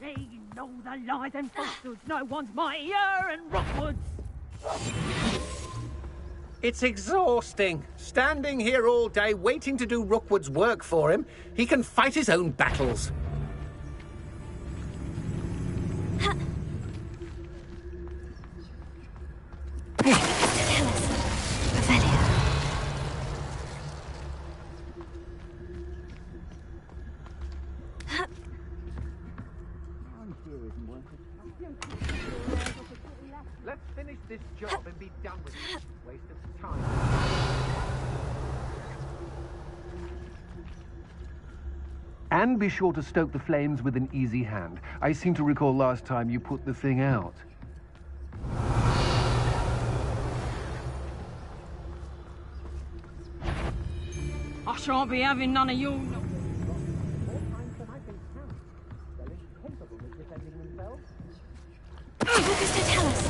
They know the lies and falsehoods. No one's mightier in Rockwoods. It's exhausting. Standing here all day waiting to do Rookwood's work for him. He can fight his own battles. Let's finish this job and be done with it. Waste of time. And be sure to stoke the flames with an easy hand. I seem to recall last time you put the thing out. I shan't be having none of you. What does it tell us?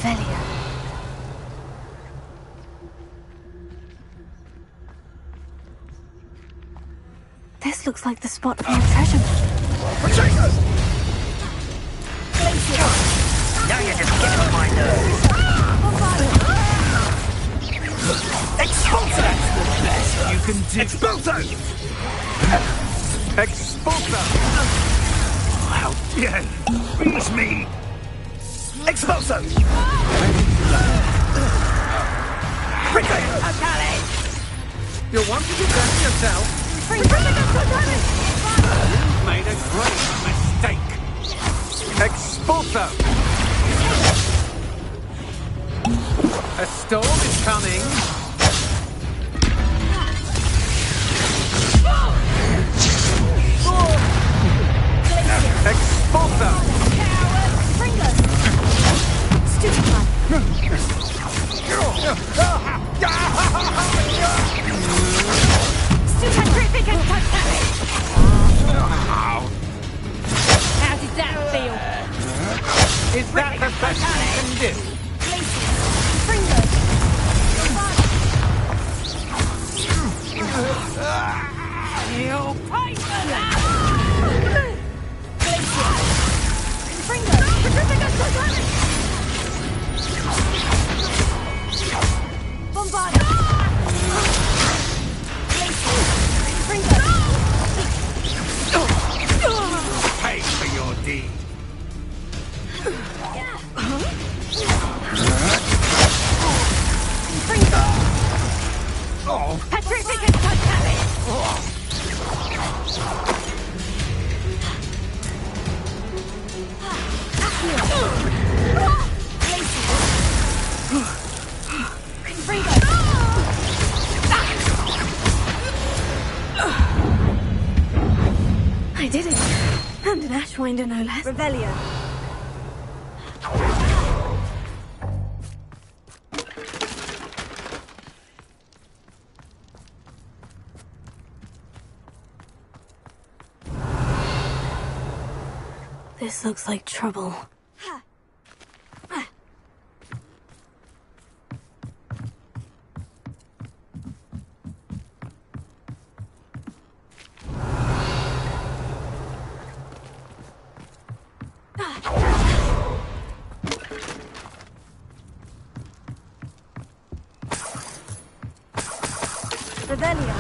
Revelio. This looks like the spot for a treasure map. Protect us! Now you're just getting on my nerves. Expulso! That's the best you can do. Expulso! Expulso! How dare you freeze me! Expulso! You want to defend yourself? You've made a great mistake. Expulso! A storm is coming. Expulso! How did that feel? Is that the best you can do? You pay for that! Pay for your deed. Oh. Petrificus totalis! I did it. And an Ashwinder, no less. Revelio. This looks like trouble. Revelio.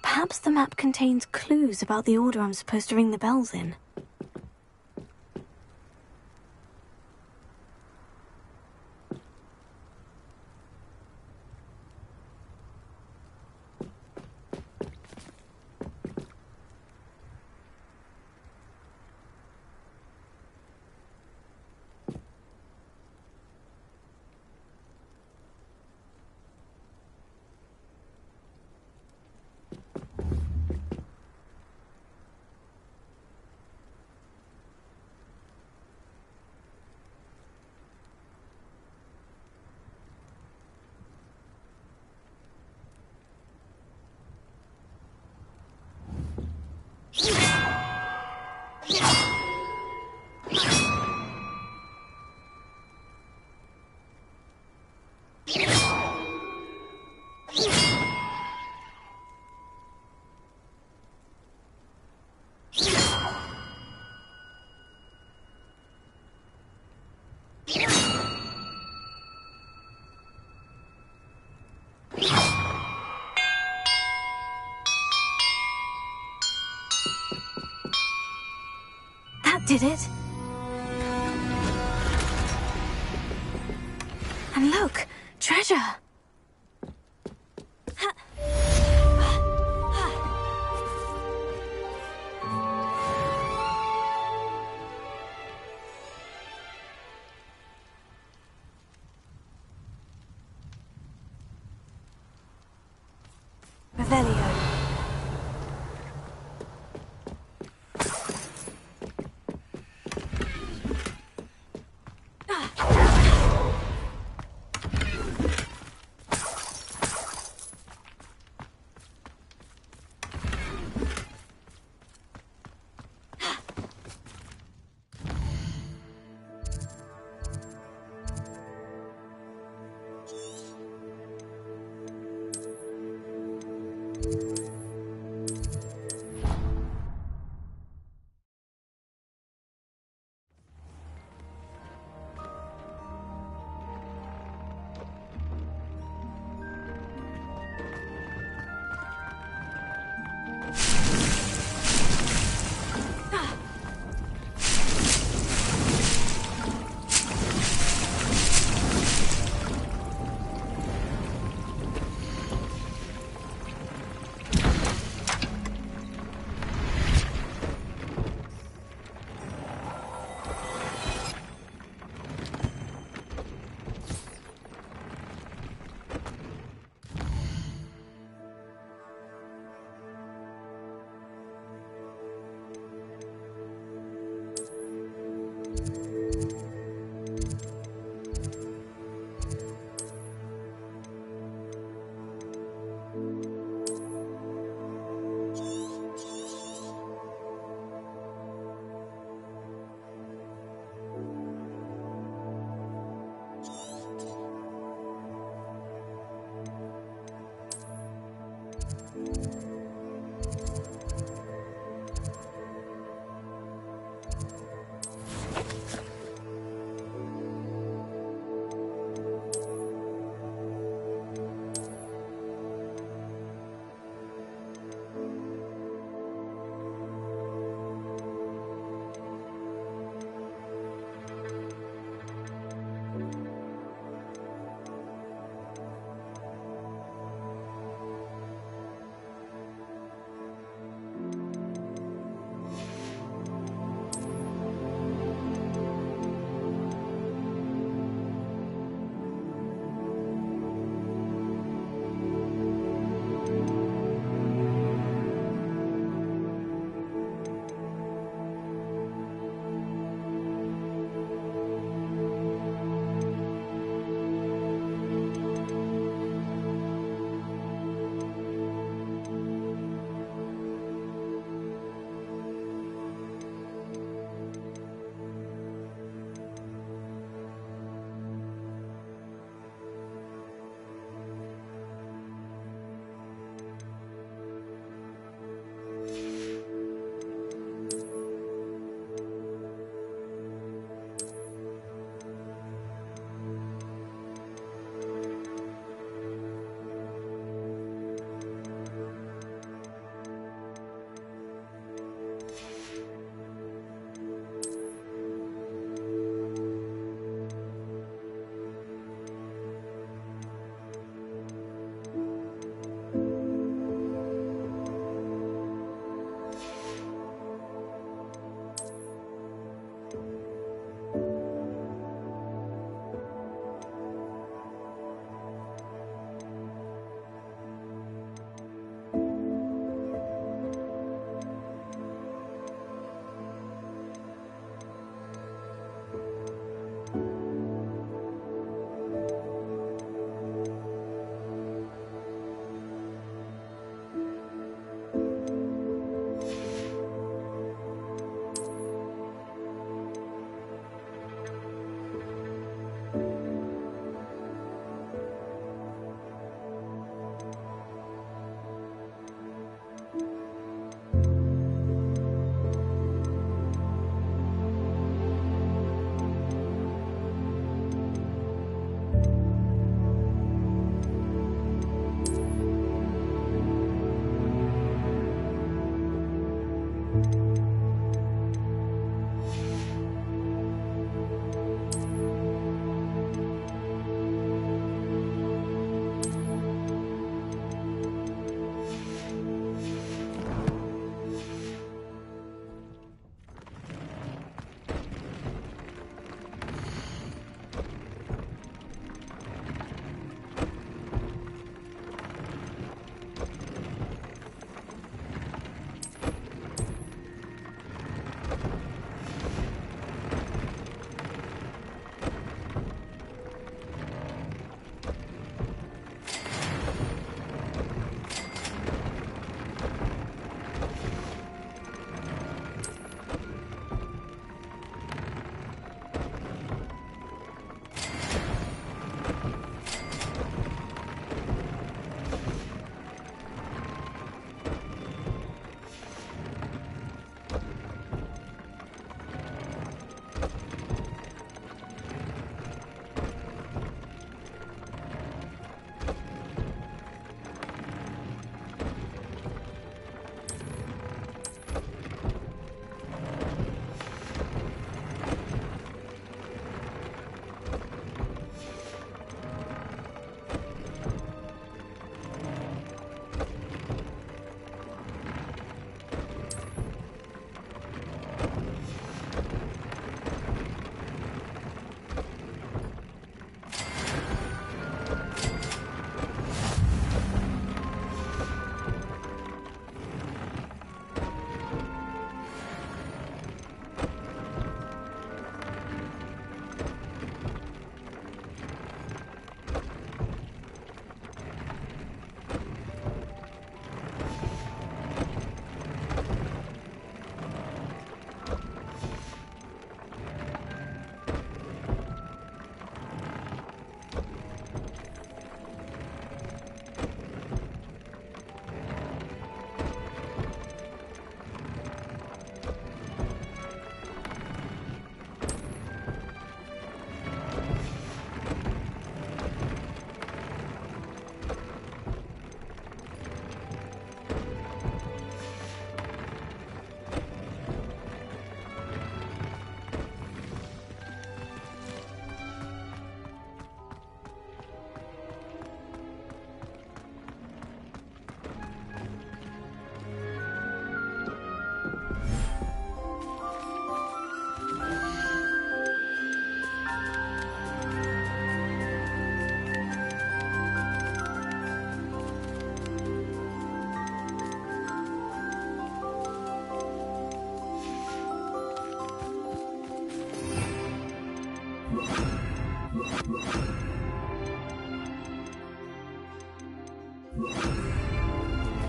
Perhaps the map contains clues about the order I'm supposed to ring the bells in. That did it. And look, treasure. Revelio.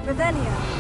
Revelio.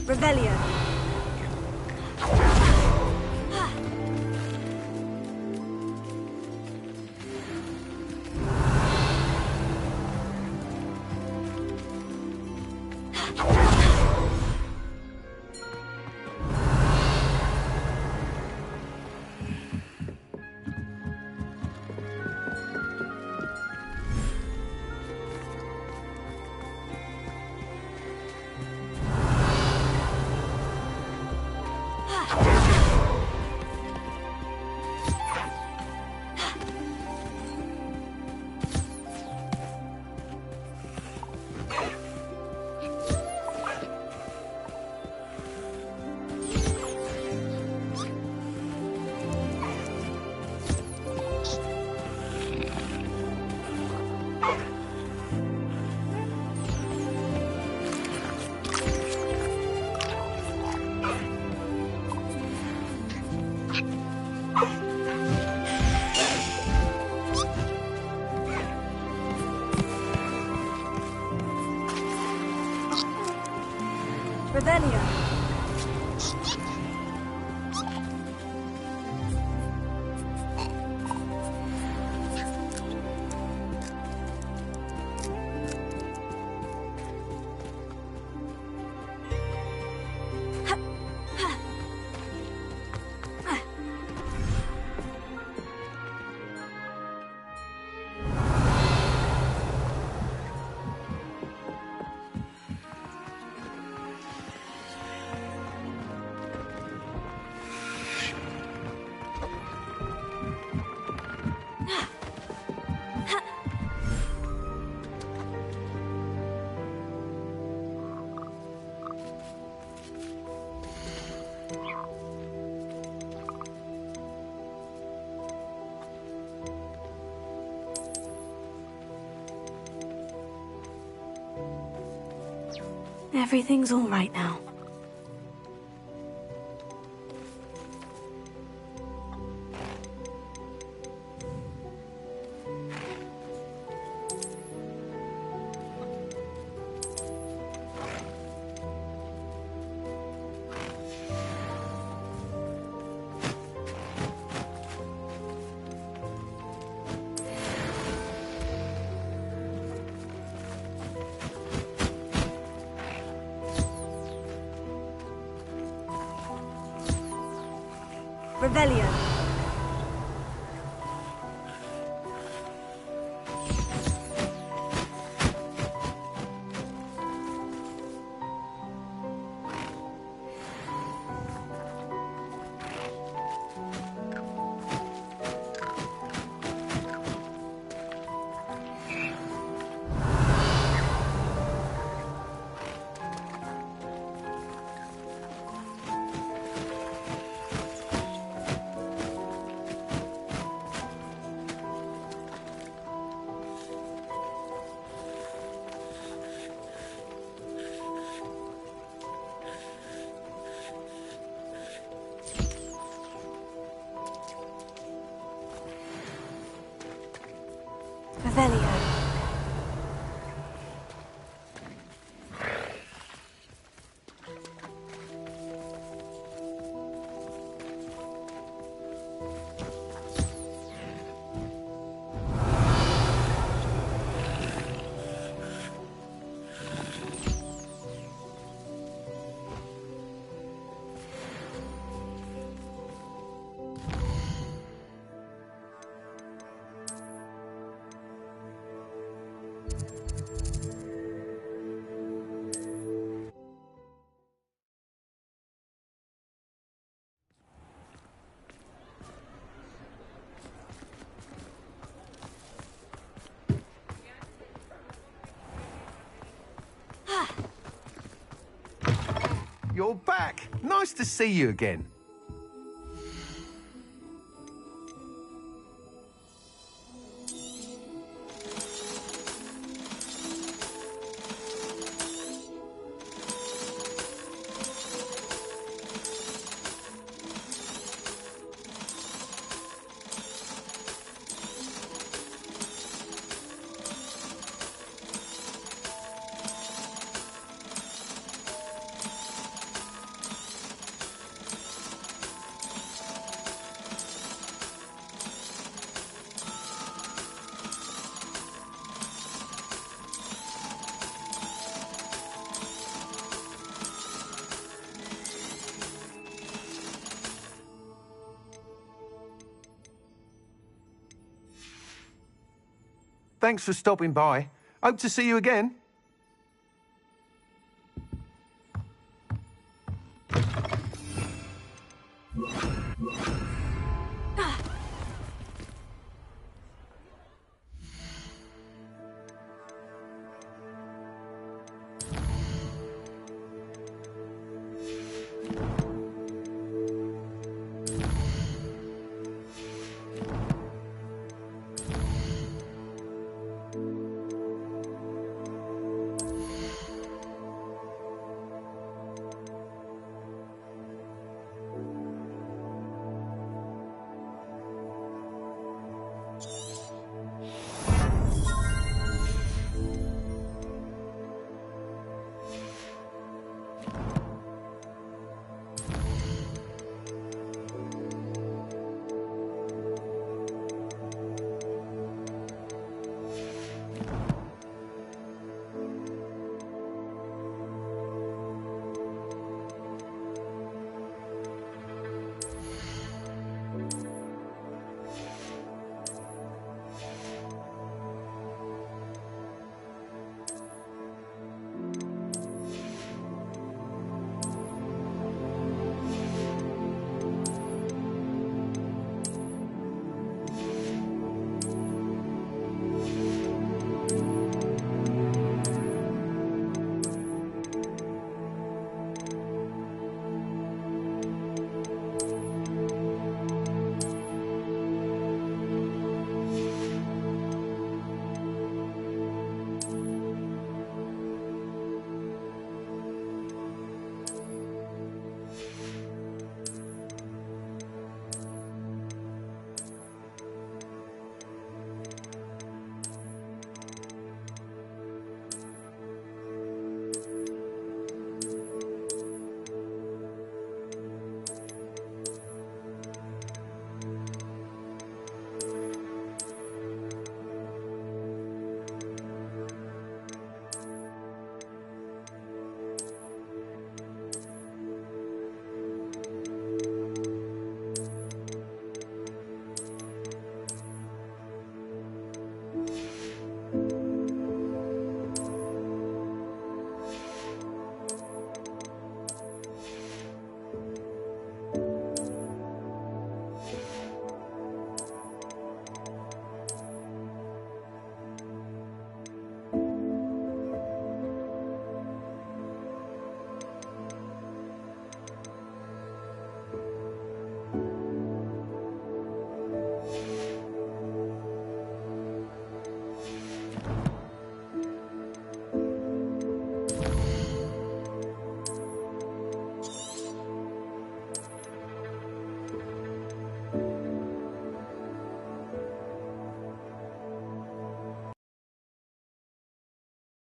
Revelio. Revelio. Everything's all right now. Revelio. you're back. Nice to see you again. Thanks for stopping by. Hope to see you again.